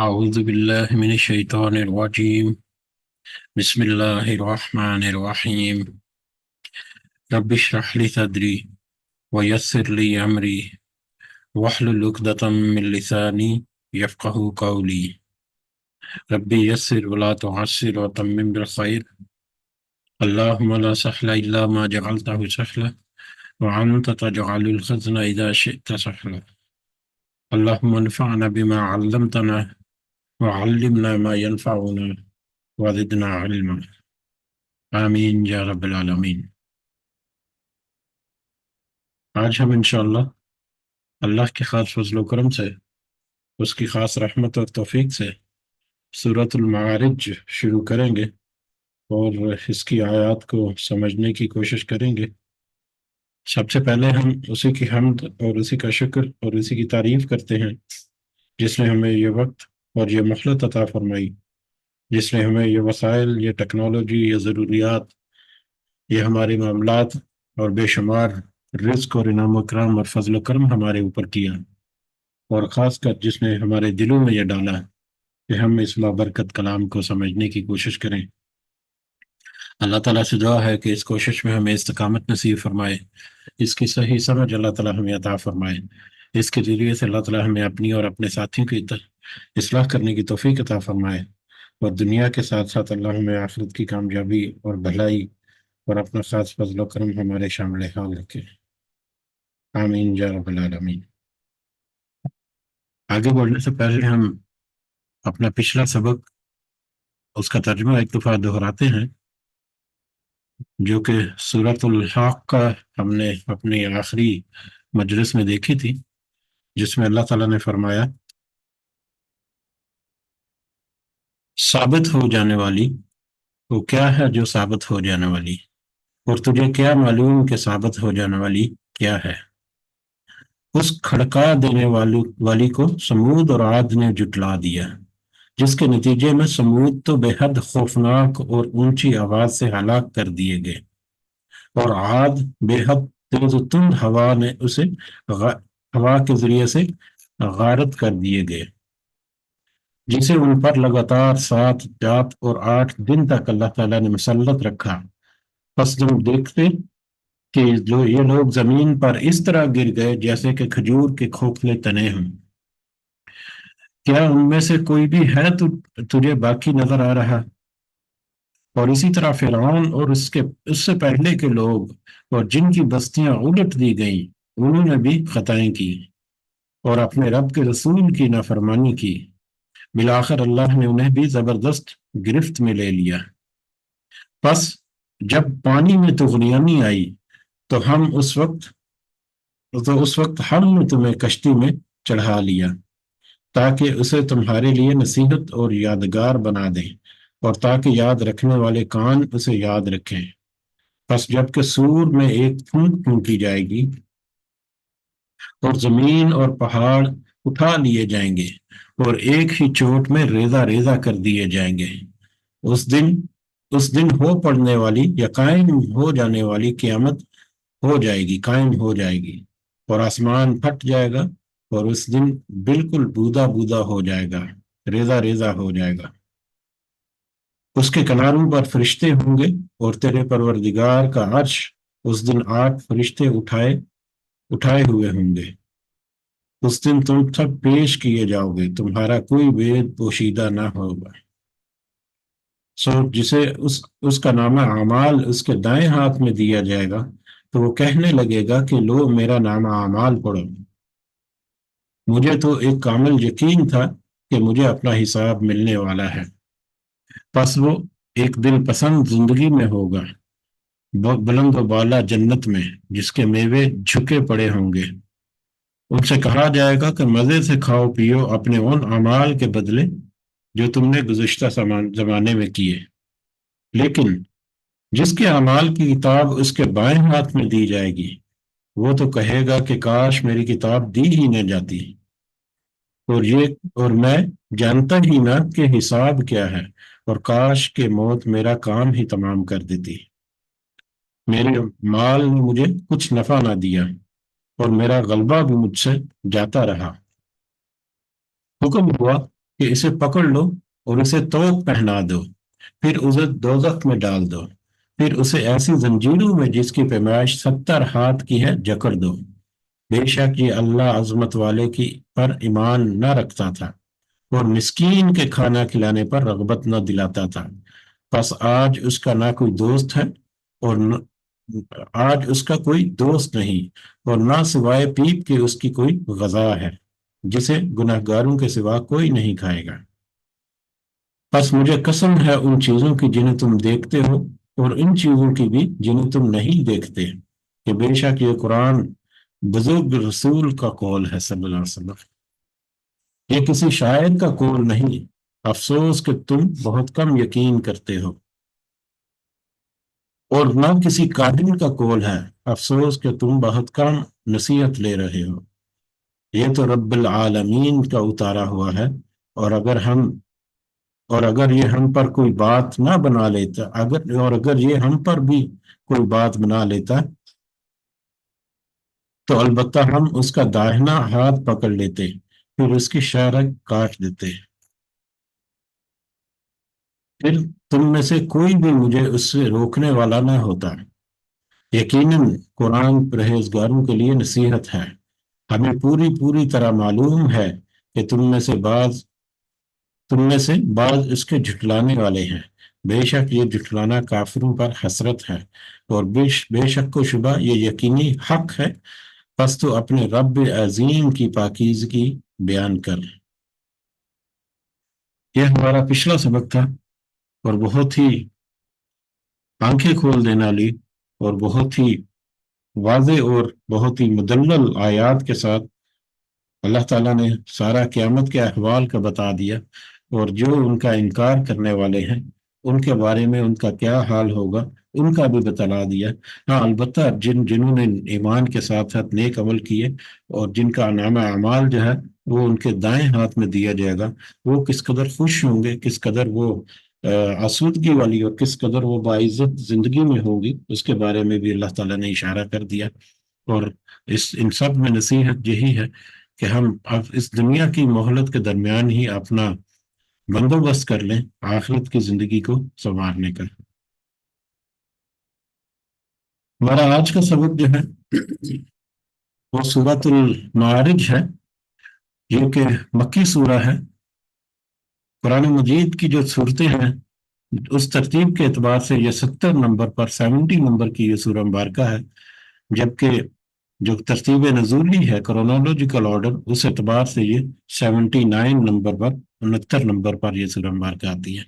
أعوذ بالله من الشيطان الرجيم. بسم الله الرحمن الرحيم. رب اشرح لي صدري ويسر لي أمري واحلل عقدة من لساني يفقه قولي. ربي يسر ولا تعسر وتمم بالخير. اللهم لا سهل إلا ما جعلته سهلا وأنت تجعل الحزن إذا شئت سهلا. اللهم انفعنا بما علمتنا وعلمنا ما ينفعنا وزدنا علما. آمین یا رب العالمین۔ آج ہم انشاءاللہ اللہ کے خاص فضل و کرم سے، اس کی خاص رحمت اور توفیق سے سورۃ المعارج شروع کریں گے اور اس کی آیات کو سمجھنے کی کوشش کریں گے۔ سب سے پہلے ہم اسی کی حمد اور اسی کا شکر اور اسی کی تعریف کرتے ہیں جس نے ہمیں یہ وقت اور یہ مہلت عطا فرمائی، جس نے ہمیں یہ وسائل، یہ ٹیکنالوجی، یہ ضروریات، یہ ہمارے معاملات اور بے شمار رزق اور انعام و اکرام اور فضل و کرم ہمارے اوپر کیا، اور خاص کر جس نے ہمارے دلوں میں یہ ڈالا کہ ہم اس بابرکت کلام کو سمجھنے کی کوشش کریں۔ اللہ تعالیٰ سے دعا ہے کہ اس کوشش میں ہمیں استقامت نصیب فرمائے، اس کی صحیح سمجھ اللہ تعالیٰ ہمیں عطا فرمائے، اس کے ذریعے سے اللہ تعالیٰ ہمیں اپنی اور اپنے ساتھیوں کی اصلاح کرنے کی توفیق عطا فرمائے، اور دنیا کے ساتھ ساتھ اللہ ہمیں آخرت کی کامیابی اور بھلائی اور اپنا خاص فضل و کرم ہمارے شامل حال رکھے۔ آمین یا رب العالمین۔ آگے بڑھنے سے پہلے ہم اپنا پچھلا سبق، اس کا ترجمہ ایک دفعہ دہراتے ہیں، جو کہ سورۃ الحاقہ ہم نے اپنی آخری مجلس میں دیکھی تھی، جس میں اللہ تعالیٰ نے فرمایا ثابت ہو جانے والی وہ کیا ہے جو ثابت ہو جانے والی، اور تجھے کیا معلوم کہ ثابت ہو جانے والی کیا ہے۔ اس کھڑکا دینے والی کو سمود اور عاد نے جٹلا دیا، جس کے نتیجے میں سمود تو بے حد خوفناک اور اونچی آواز سے ہلاک کر دیے گئے، اور عاد بے حد تیز و تند ہوا کے ذریعے سے غارت کر دیے گئے، جسے ان پر لگاتار 7 رات اور 8 دن تک اللہ تعالیٰ نے مسلط رکھا۔ پس تم دیکھتے کہ یہ لوگ زمین پر اس طرح گر گئے جیسے کہ کھجور کے کھوکھلے تنے ہوں۔ کیا ان میں سے کوئی بھی ہے تجھے باقی نظر آ رہا؟ اور اسی طرح فرعون اور اس سے پہلے کے لوگ اور جن کی بستیاں الٹ دی گئیں، انہوں نے بھی خطائیں کی اور اپنے رب کے رسول کی نافرمانی کی۔ بالآخر اللہ نے انہیں بھی زبردست گرفت میں لے لیا۔ پس جب پانی میں طغیانی آئی تو اس وقت ہم نے تمہیں کشتی میں چڑھا لیا، تاکہ اسے تمہارے لیے نصیحت اور یادگار بنا دیں، اور تاکہ یاد رکھنے والے کان اسے یاد رکھیں۔ پس جب کہ سور میں ایک پھونک پھونکی جائے گی اور زمین اور پہاڑ اٹھا لیے جائیں گے اور ایک ہی چوٹ میں ریزہ ریزہ کر دیے جائیں گے، اس دن ہو پڑنے والی یا قائم ہو جانے والی قیامت ہو جائے گی، قائم ہو جائے گی، اور آسمان پھٹ جائے گا، اور اس دن بالکل بودا بودا ہو جائے گا، ریزہ ریزہ ہو جائے گا۔ اس کے کناروں پر فرشتے ہوں گے، اور تیرے پروردگار کا عرش اس دن 8 فرشتے اٹھائے ہوئے ہوں گے۔ اس دن تم سب پیش کیے جاؤ گے، تمہارا کوئی بید پوشیدہ نہ ہوگا۔ جسے اس کا نامہ اعمال اس کے دائیں ہاتھ میں دیا جائے گا تو وہ کہنے لگے گا کہ لو میرا نامہ اعمال پڑھو۔ مجھے تو ایک کامل یقین تھا کہ مجھے اپنا حساب ملنے والا ہے۔ پس وہ ایک دل پسند زندگی میں ہوگا، بلند و بالا جنت میں، جس کے میوے جھکے پڑے ہوں گے۔ ان سے کہا جائے گا کہ مزے سے کھاؤ پیو اپنے ان اعمال کے بدلے جو تم نے گزشتہ زمانے میں کیے، لیکن جس کے اعمال کی کتاب اس کے بائیں ہاتھ میں دی جائے گی، وہ تو کہے گا کہ کاش میری کتاب دی ہی نہ جاتی، اور میں جانتا ہی نہ کہ حساب کیا ہے، اور کاش کہ موت میرا کام ہی تمام کر دیتی۔ میرے مال نے مجھے کچھ نفع نہ دیا، اور میرا غلبہ بھی مجھ سے جاتا رہا۔ حکم ہوا کہ اسے پکڑ لو اور اسے توق پہنا دو، پھر اسے دوزخ میں ڈال دو، پھر اسے ایسی زنجیروں میں جس کی پیمائش 70 ہاتھ کی ہے جکڑ دو۔ بے شک یہ اللہ عظمت والے کی پر ایمان نہ رکھتا تھا اور مسکین کے کھانا کھلانے پر رغبت نہ دلاتا تھا، بس آج اس کا نہ کوئی دوست ہے اور آج اس کا کوئی دوست نہیں، اور نہ سوائے پیپ کے اس کی کوئی غذا ہے جسے گناہگاروں کے سوا کوئی نہیں کھائے گا۔ بس مجھے قسم ہے ان چیزوں کی جنہیں تم دیکھتے ہو اور ان چیزوں کی بھی جنہیں تم نہیں دیکھتے، کہ بے شک یہ قرآن بزرگ رسول کا قول ہے صلی اللہ علیہ وسلم، یہ کسی شاعر کا قول نہیں، افسوس کہ تم بہت کم یقین کرتے ہو، اور نہ کسی کاہن کا قول ہے، افسوس کہ تم بہت کم نصیحت لے رہے ہو۔ یہ تو رب العالمین کا اتارا ہوا ہے، اور اگر ہم اور اگر یہ ہم پر کوئی بات نہ بنا لیتا اگر یہ ہم پر بھی کوئی بات بنا لیتا تو البتہ ہم اس کا داہنا ہاتھ پکڑ لیتے، پھر اس کی شارہ کاٹ دیتے، پھر تم میں سے کوئی بھی مجھے اس سے روکنے والا نہ ہوتا۔ یقیناً قرآن پرہیزگاروں کے لیے نصیحت ہے۔ ہمیں پوری پوری طرح معلوم ہے کہ تم میں سے بعض اس کے جھٹلانے والے ہیں، بے شک یہ جھٹلانا کافروں پر حسرت ہے، اور بے شک و شبہ یہ یقینی حق ہے، پس تو اپنے رب عظیم کی پاکیزگی بیان کر۔ یہ ہمارا پچھلا سبق تھا، اور بہت ہی آنکھیں کھول دینے والی اور بہت ہی واضح اور بہت ہی مدلل آیات کے ساتھ اللہ تعالیٰ نے سارا قیامت کے احوال کا بتا دیا، اور جو ان کا انکار کرنے والے ہیں ان کے بارے میں ان کا کیا حال ہوگا ان کا بھی بتلا دیا۔ ہاں البتہ جنہوں نے ایمان کے ساتھ ساتھ نیک عمل کیے اور جن کا نامہ اعمال جو ہے وہ ان کے دائیں ہاتھ میں دیا جائے گا، وہ کس قدر خوش ہوں گے، کس قدر وہ آسودگی والی اور کس قدر وہ باعزت زندگی میں ہوگی، اس کے بارے میں بھی اللہ تعالیٰ نے اشارہ کر دیا۔ اور ان سب میں نصیحت یہی ہے کہ ہم اب اس دنیا کی مہلت کے درمیان ہی اپنا بندوبست کر لیں آخرت کی زندگی کو سنوارنے کا۔ ہمارا آج کا سبق جو ہے وہ سورۃ المعارج ہے، جو کہ مکی سورہ ہے۔ قرآن مجید کی جو صورتیں ہیں اس ترتیب کے اعتبار سے یہ 70 نمبر پر 70 نمبر کی یہ سورہ مبارکہ ہے، جبکہ جو ترتیب نزولی ہے کرونالوجیکل آرڈر اس اعتبار سے یہ 79 نمبر پر 69 نمبر پر یہ سورہ مبارکہ آتی ہے۔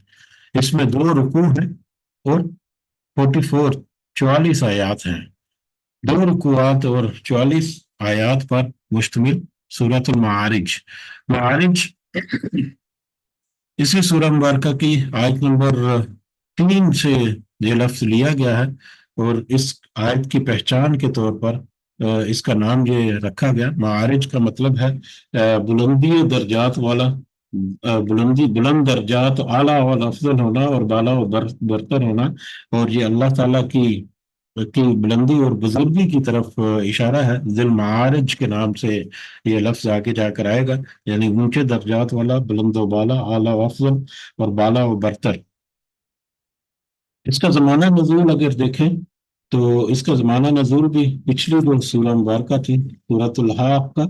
اس میں 2 رکوع ہیں اور 44 آیات ہیں، 2 رکوعات اور 44 آیات پر مشتمل سورۃ المعارج۔ معارج اسی سورہ مبارکہ کی آیت نمبر 3 سے یہ لفظ لیا گیا ہے، اور اس آیت کی پہچان کے طور پر اس کا نام یہ رکھا گیا۔ معارج کا مطلب ہے بلندی درجات والا، بلند درجات، اعلیٰ و افضل ہونا اور بالا و برتر ہونا، اور یہ اللہ تعالیٰ کی بلندی اور بزرگی کی طرف اشارہ ہے۔ ذی المعارج کے نام سے یہ لفظ آگے جا کر آئے گا، یعنی اونچے درجات والا، بلند و بالا، اعلیٰ و افضل اور بالا و برتر۔ اس کا زمانہ نزول اگر دیکھیں تو اس کا زمانہ نزول بھی پچھلی جو سورہ مبارکہ تھی سورۃ الحاق کا،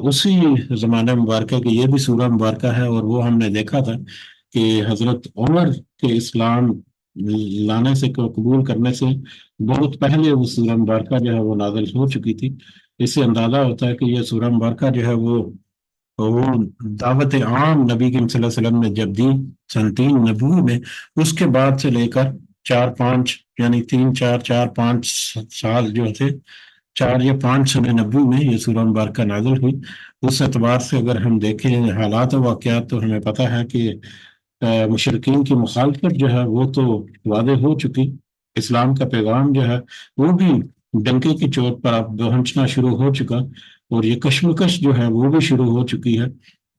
اسی زمانہ مبارکہ کی یہ بھی سورہ مبارکہ ہے، اور وہ ہم نے دیکھا تھا کہ حضرت عمر کے اسلام لانے سے قبول کرنے سے بہت پہلے وہ سورہ مبارکہ جو ہے وہ نازل ہو چکی تھی۔ اس سے اندازہ ہوتا ہے کہ یہ سورہ مبارکہ جو ہے وہ دعوت عام نبی کریم صلی اللہ علیہ وسلم نے جب دی سن 3 نبوی میں، اس کے بعد سے لے کر 4-5 یعنی 3-4 4-5 سال جو تھے، 4 یا 5 سن نبوی میں یہ سورہ مبارکہ نازل ہوئی۔ اس اعتبار سے اگر ہم دیکھیں حالات و واقعات تو ہمیں پتہ ہے کہ مشرکین کی مخالفت جو ہے وہ تو واضح ہو چکی، اسلام کا پیغام جو ہے وہ بھی ڈنکے کی چوٹ پر اب پہنچنا شروع ہو چکا، اور یہ کشمکش جو ہے وہ بھی شروع ہو چکی ہے۔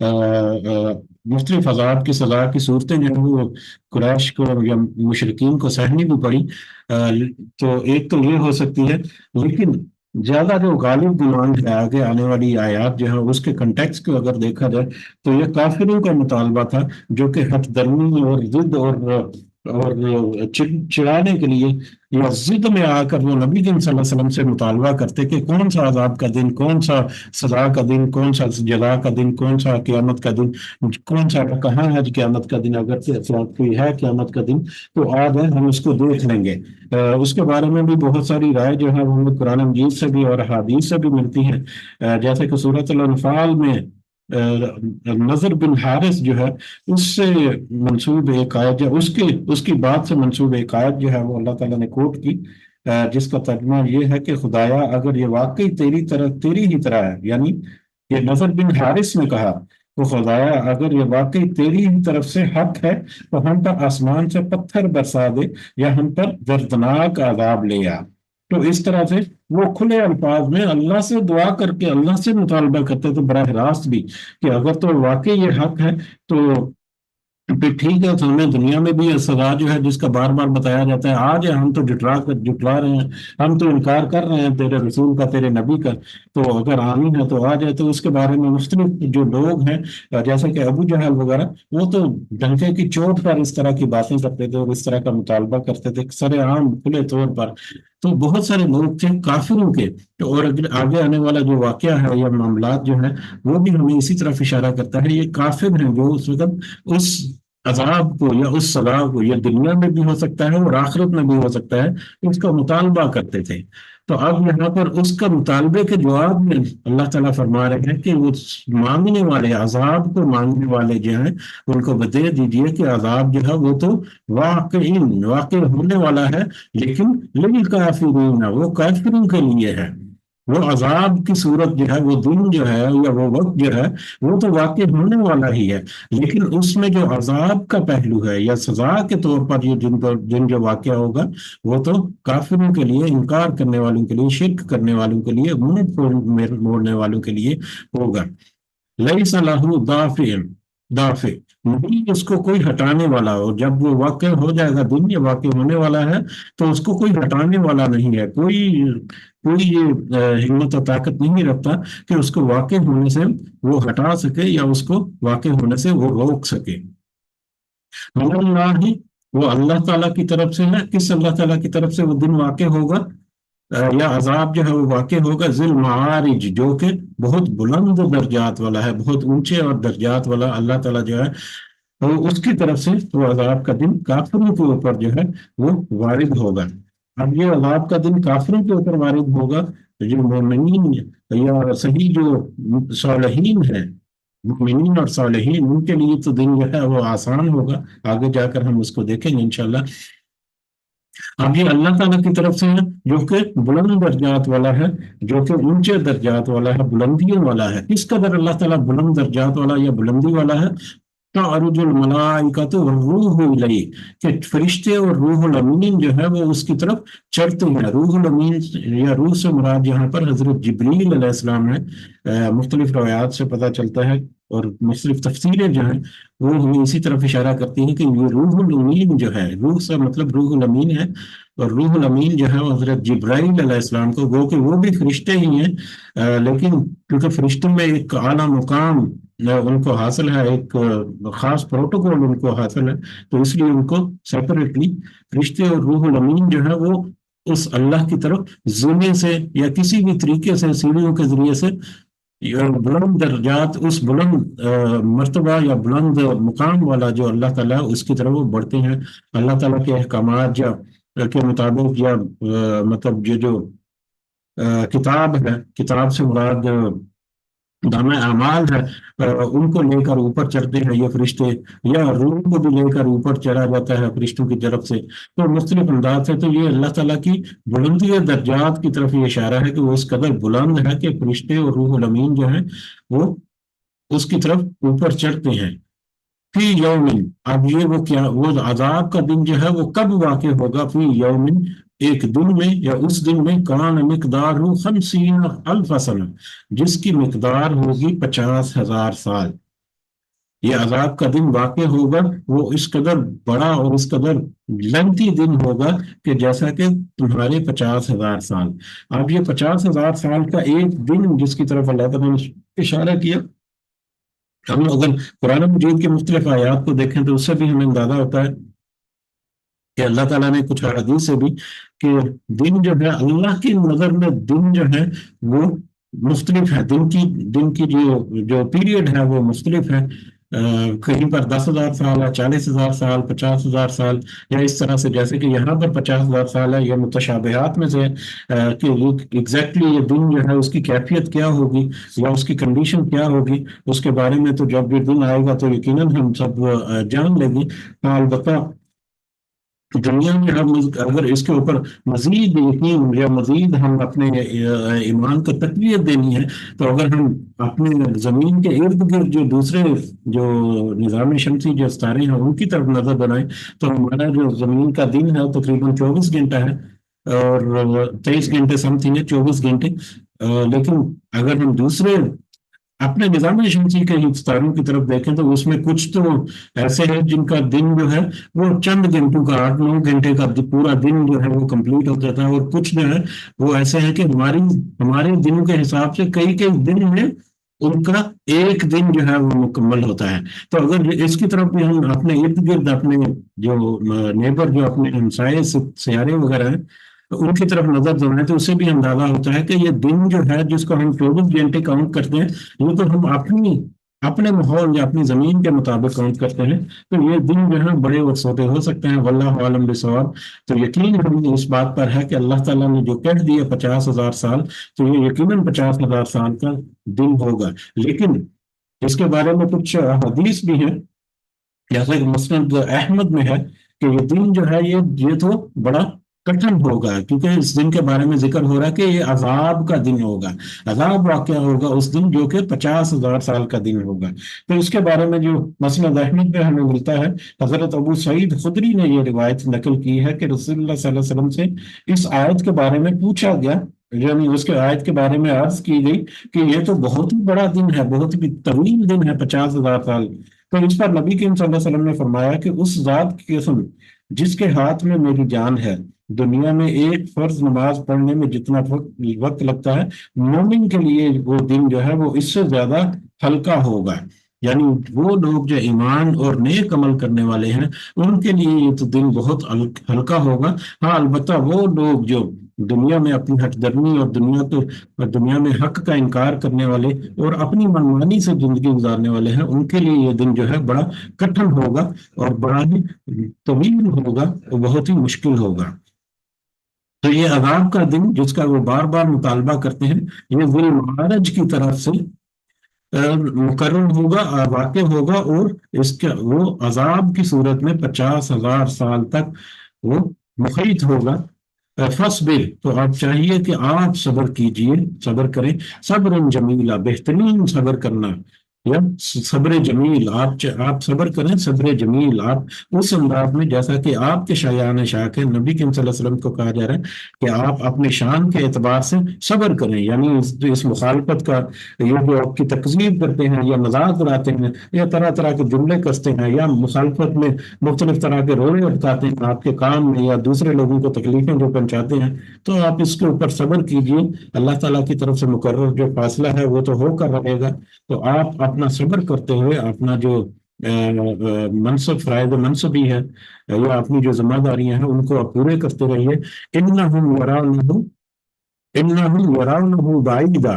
مختلف عذاب کی سزا کی صورتیں جو ہیں وہ قریش کو یا مشرکین کو سہنی بھی پڑی۔ آ، تو ایک تو یہ ہو سکتی ہے، لیکن زیادہ جو غالب ڈیمانڈ ہے آگے آنے والی آیات جو ہے اس کے کنٹیکس کو اگر دیکھا جائے تو یہ کافروں کا مطالبہ تھا، جو کہ ہٹ درمی اور ضد اور چڑانے کے لیے یا ضد میں آ کر وہ نبی کریم صلی اللہ علیہ وسلم سے مطالبہ کرتے کہ کون سا عذاب کا دن، کون سا سزا کا دن، کون سا جزا کا دن، کون سا قیامت کا دن، کون سا کہاں ہے قیامت کا دن، اگر کوئی ہے قیامت کا دن تو آ جائے ہم اس کو دیکھ لیں گے۔ اس کے بارے میں بھی بہت ساری رائے جو ہے وہ ہمیں قرآن مجید سے بھی اور حدیث سے بھی ملتی ہیں۔ جیسے کہ سورۃ الانفال میں نضر بن حارث جو ہے اس سے منسوب ایک آیت، اس کی بات سے منسوب ایک آیت جو ہے وہ اللہ تعالیٰ نے کوٹ کی، جس کا ترجمہ یہ ہے کہ خدایا اگر یہ واقعی تیری ہی طرح ہے، یعنی یہ نضر بن حارث نے کہا تو خدایا اگر یہ واقعی تیری ہی طرف سے حق ہے تو ہم پر آسمان سے پتھر برسا دے یا ہم پر دردناک عذاب لے آ۔ تو اس طرح سے وہ کھلے الفاظ میں اللہ سے دعا کر کے اللہ سے مطالبہ کرتے تھے براہ راست بھی کہ اگر تو واقعی یہ حق ہے تو پھر ٹھیک ہے، تو ہمیں دنیا میں بھی یہ سزا جو ہے جس کا بار بار بتایا جاتا ہے آج ہے، ہم تو جٹلا رہے ہیں، ہم تو انکار کر رہے ہیں تیرے رسول کا، تیرے نبی کا، تو اگر آنی ہے تو آ جائے۔ تو اس کے بارے میں مختلف جو لوگ ہیں جیسے کہ ابو جہل وغیرہ، وہ تو ڈنکے کی چوٹ پر اس طرح کی باتیں کرتے تھے اور اس طرح کا مطالبہ کرتے تھے سر عام کھلے طور پر۔ تو بہت سارے لوگ تھے کافروں کے۔ تو اور اگر آگے آنے والا جو واقعہ ہے یا معاملات جو ہیں وہ بھی ہمیں اسی طرف اشارہ کرتا ہے، یہ کافر ہیں جو اس وقت اس عذاب کو یا اس سزا کو یہ دنیا میں بھی ہو سکتا ہے اور آخرت میں بھی ہو سکتا ہے اس کا مطالبہ کرتے تھے۔ تو اب یہاں پر اس کا مطالبے کے جواب میں اللہ تعالیٰ فرما رہے ہیں کہ وہ مانگنے والے، عذاب کو مانگنے والے جو ہیں ان کو بتا دیجئے کہ عذاب جو ہے وہ تو واقع ہونے والا ہے، لیکن للکافرین، وہ کافروں کے لیے ہے۔ وہ عذاب کی صورت جو ہے، وہ دن جو ہے یا وہ وقت جو ہے وہ تو واقع ہونے والا ہی ہے، لیکن اس میں جو عذاب کا پہلو ہے یا سزا کے طور پر یہ جن جو واقعہ ہوگا وہ تو کافروں کے لیے، انکار کرنے والوں کے لیے، شرک کرنے والوں کے لیے، منہ موڑنے والوں کے لیے ہوگا۔ لیس لہ دافع، نہیں اس کو کوئی ہٹانے والا ہو، جب وہ واقع ہو جائے گا دن، یہ واقع ہونے والا ہے تو اس کو کوئی ہٹانے والا نہیں ہے، کوئی یہ ہمت و طاقت نہیں رکھتا کہ اس کو واقع ہونے سے وہ ہٹا سکے یا اس کو واقع ہونے سے وہ روک سکے۔ من اللہ، وہ اللہ تعالیٰ کی طرف سے ہے۔ کس اللہ تعالیٰ کی طرف سے وہ دن واقع ہوگا یا عذاب جو ہے وہ واقع ہوگا؟ ذی المعارج، جو کہ بہت بلند درجات والا ہے، بہت اونچے اور درجات والا اللہ تعالیٰ جو ہے تو اس کی طرف سے وہ عذاب کا دن کافروں کے اوپر جو ہے وہ وارد ہوگا۔ اب یہ عذاب کا دن کافروں کے اوپر وارد ہوگا، جو مومنین یا صحیح جو صالحین ہیں، مومنین اور صالحین، ان کے لیے تو دن جو ہے وہ آسان ہوگا، آگے جا کر ہم اس کو دیکھیں گے انشاءاللہ۔ اب یہ اللہ تعالیٰ کی طرف سے ہے جو کہ بلند درجات والا ہے، جو کہ اونچے درجات والا ہے، بلندیوں والا ہے۔ کس قدر اللہ تعالیٰ بلند درجات والا یا بلندی والا ہے؟ تعرج الملائکۃ والروح الیہ، کہ فرشتے اور روح الامین جو ہے وہ اس کی طرف چڑھتے ہیں۔ روح الامین یا روح سے مراد یہاں پر حضرت جبریل علیہ السلام ہے۔ مختلف روایات سے پتہ چلتا ہے اور مختلف تفسیریں جو ہیں وہ ہمیں اسی طرف اشارہ کرتی ہیں کہ یہ روح الامین جو ہے، روح سے مطلب روح الامین ہے، اور روح الامین جو ہے وہ حضرت جبرائیل علیہ السلام کو، وہ کہ وہ بھی فرشتے ہی ہیں، لیکن کیونکہ فرشتوں میں ایک اعلیٰ مقام ان کو حاصل ہے، ایک خاص پروٹوکول ان کو حاصل ہے، تو اس لیے ان کو سیپریٹلی فرشتے اور روح الامین جو ہے وہ اس اللہ کی طرف زونے سے یا کسی بھی طریقے سے سیڑھیوں کے ذریعے سے بلند درجات، اس بلند مرتبہ یا بلند مقام والا جو اللہ تعالیٰ اس کی طرف وہ بڑھتے ہیں۔ اللہ تعالیٰ کے احکامات یا کے مطابق یا مطلب جو کتاب ہے، کتاب سے مراد دامِ اعمال ہے، ان کو لے کر اوپر چڑھتے ہیں یہ فرشتے، یا روح کو بھی لے کر اوپر چڑھا جاتا ہے فرشتوں کی طرف سے، تو مختلف انداز ہے۔ تو یہ اللہ تعالیٰ کی بلندی درجات کی طرف یہ اشارہ ہے کہ وہ اس قدر بلند ہے کہ فرشتے اور روح الامین جو ہیں وہ اس کی طرف اوپر چڑھتے ہیں۔ فی یومن، اب یہ وہ کیا، وہ عذاب کا دن جو ہے وہ کب واقع ہوگا؟ فی یومن، ایک دن میں یا اس دن میں، کان مقدار 50,000 سنہ، جس کی مقدار ہوگی 50,000 سال۔ یہ عذاب کا دن واقع ہوگا، وہ اس قدر بڑا اور اس قدر لنگتی دن ہوگا کہ جیسا کہ تمہارے 50,000 سال۔ اب یہ 50,000 سال کا ایک دن جس کی طرف اللہ تعالیٰ نے اشارہ کیا، ہم اگر قرآن مجید کے مختلف آیات کو دیکھیں تو اس سے بھی ہمیں اندازہ ہوتا ہے کہ اللہ تعالیٰ نے کچھ حدیث سے بھی کہ دن جو ہے اللہ کی نظر میں دن جو ہے وہ مختلف ہے، دن کی جو پیریڈ ہے وہ مختلف ہے۔ کہیں پر 10,000 سال ہے، 40,000 سال، 50,000 سال، یا اس طرح سے جیسے کہ یہاں پر 50,000 سال ہے، یہ متشابہات میں سے ہے کہ ایگزیکٹلی یہ دن جو ہے اس کی کیفیت کیا ہوگی یا اس کی کنڈیشن کیا ہوگی، اس کے بارے میں تو جب یہ دن آئے گا تو یقیناً ہم سب جان لیں گے۔ البتہ دنیا میں ہم اگر اس کے اوپر مزید یقین یا مزید ہم اپنے ایمان کو تقویت دینی ہے، تو اگر ہم اپنے زمین کے ارد گرد جو دوسرے جو نظام شمسی جو ستارے ہیں ان کی طرف نظر بنائیں، تو ہمارا جو زمین کا دن ہے تقریباً 24 گھنٹہ ہے، اور 23 گھنٹے سم تھنگ ہے، 24 گھنٹے۔ لیکن اگر ہم دوسرے اپنے نظام شمسی کے ستاروں کی طرف دیکھیں تو اس میں کچھ تو ایسے ہیں جن کا دن جو ہے وہ چند گھنٹوں کا، 8-9 گھنٹے کا پورا دن جو ہے وہ کمپلیٹ ہو جاتا ہے، اور کچھ جو ہے وہ ایسے ہیں کہ ہمارے دنوں کے حساب سے کئی کئی دن میں ان کا ایک دن جو ہے وہ مکمل ہوتا ہے۔ تو اگر اس کی طرف بھی ہم اپنے ارد گرد اپنے جو نیبر جو اپنے ہمسائے سیارے وغیرہ ہیں ان کی طرف نظر دوڑائیں تو اس سے بھی اندازہ ہوتا ہے کہ یہ دن جو ہے جس کو ہم 24 گھنٹے کاؤنٹ کرتے ہیں، یہ تو ہم اپنے ماحول یا اپنی زمین کے مطابق کاؤنٹ کرتے ہیں، تو یہ دن جو ہے بڑے اور چھوٹے ہو سکتے ہیں، واللہ عالم بالصواب۔ تو یقین ہم اس بات پر ہے کہ اللہ تعالیٰ نے جو کہہ دیا 50,000 سال، تو یہ یقیناً 50,000 سال کا دن ہوگا۔ لیکن اس کے بارے میں کچھ حدیث بھی ہیں، جیسا کہ مسند احمد میں ہے کہ یہ دن جو ہے یہ تو بڑا کٹھن ہوگا، کیونکہ اس دن کے بارے میں ذکر ہو رہا ہے کہ یہ عذاب کا دن ہوگا، عذاب واقع ہوگا اس دن جو کہ 50,000 سال کا دن ہوگا۔ تو اس کے بارے میں جو مسند احمد میں ہمیں ملتا ہے، حضرت ابو سعید خدری نے یہ روایت نقل کی ہے کہ رسول اللہ صلی اللہ علیہ وسلم سے اس آیت کے بارے میں پوچھا گیا، یعنی اس کے آیت کے بارے میں عرض کی گئی کہ یہ تو بہت ہی بڑا دن ہے، بہت ہی طویل دن ہے 50,000 سال۔ تو اس پر نبی کریم صلی اللہ علیہ وسلم نے فرمایا کہ اس ذات کی قسم جس کے ہاتھ میں میری جان ہے، دنیا میں ایک فرض نماز پڑھنے میں جتنا وقت لگتا ہے، مومن کے لیے وہ دن جو ہے وہ اس سے زیادہ ہلکا ہوگا۔ یعنی وہ لوگ جو ایمان اور نیک عمل کرنے والے ہیں ان کے لیے یہ تو دن بہت ہلکا ہوگا۔ ہاں البتہ وہ لوگ جو دنیا میں اپنی حق درمی اور دنیا میں حق کا انکار کرنے والے اور اپنی منمانی سے زندگی گزارنے والے ہیں، ان کے لیے یہ دن جو ہے بڑا کٹھن ہوگا اور بڑا ہی طویل ہوگا اور بہت ہی مشکل ہوگا۔ تو یہ عذاب کا دن جس کا وہ بار بار مطالبہ کرتے ہیں، یہ ذی المعارج کی طرف سے مقرر ہوگا، واقع ہوگا، اور اس کا وہ عذاب کی صورت میں 50,000 سال تک وہ محیط ہوگا۔ فصبر، تو آپ چاہیے کہ آپ صبر کیجئے، صبر کریں، صبر جمیلہ، بہترین صبر کرنا، یا صبر جمیل، آپ صبر کریں، صبر جمیل، آپ اس انداز میں جیسا کہ آپ کے شایان شاک ہے، نبی کریم صلی اللہ علیہ وسلم کو کہا جا رہا ہے کہ آپ اپنے شان کے اعتبار سے صبر کریں، یعنی اس مخالفت کا، یہ جو آپ کی تکذیب کرتے ہیں یا مذاق اڑاتے ہیں یا طرح طرح کے جملے کستے ہیں یا مخالفت میں مختلف طرح کے رولے اٹکاتے ہیں آپ کے کام میں، یا دوسرے لوگوں کو تکلیفیں جو پہنچاتے ہیں، تو آپ اس کے اوپر صبر کیجئے، اللہ تعالیٰ کی طرف سے مقرر جو فاصلہ ہے وہ تو ہو کر رہے گا۔ تو آپ اپنا صبر کرتے ہوئے اپنا جو منصب، فرائض منصبی ہے یا اپنی جو ذمہ داریاں ہیں ان کو آپ پورے کرتے رہیے۔ انہم یرونہ انہم یرونہ بعیدا،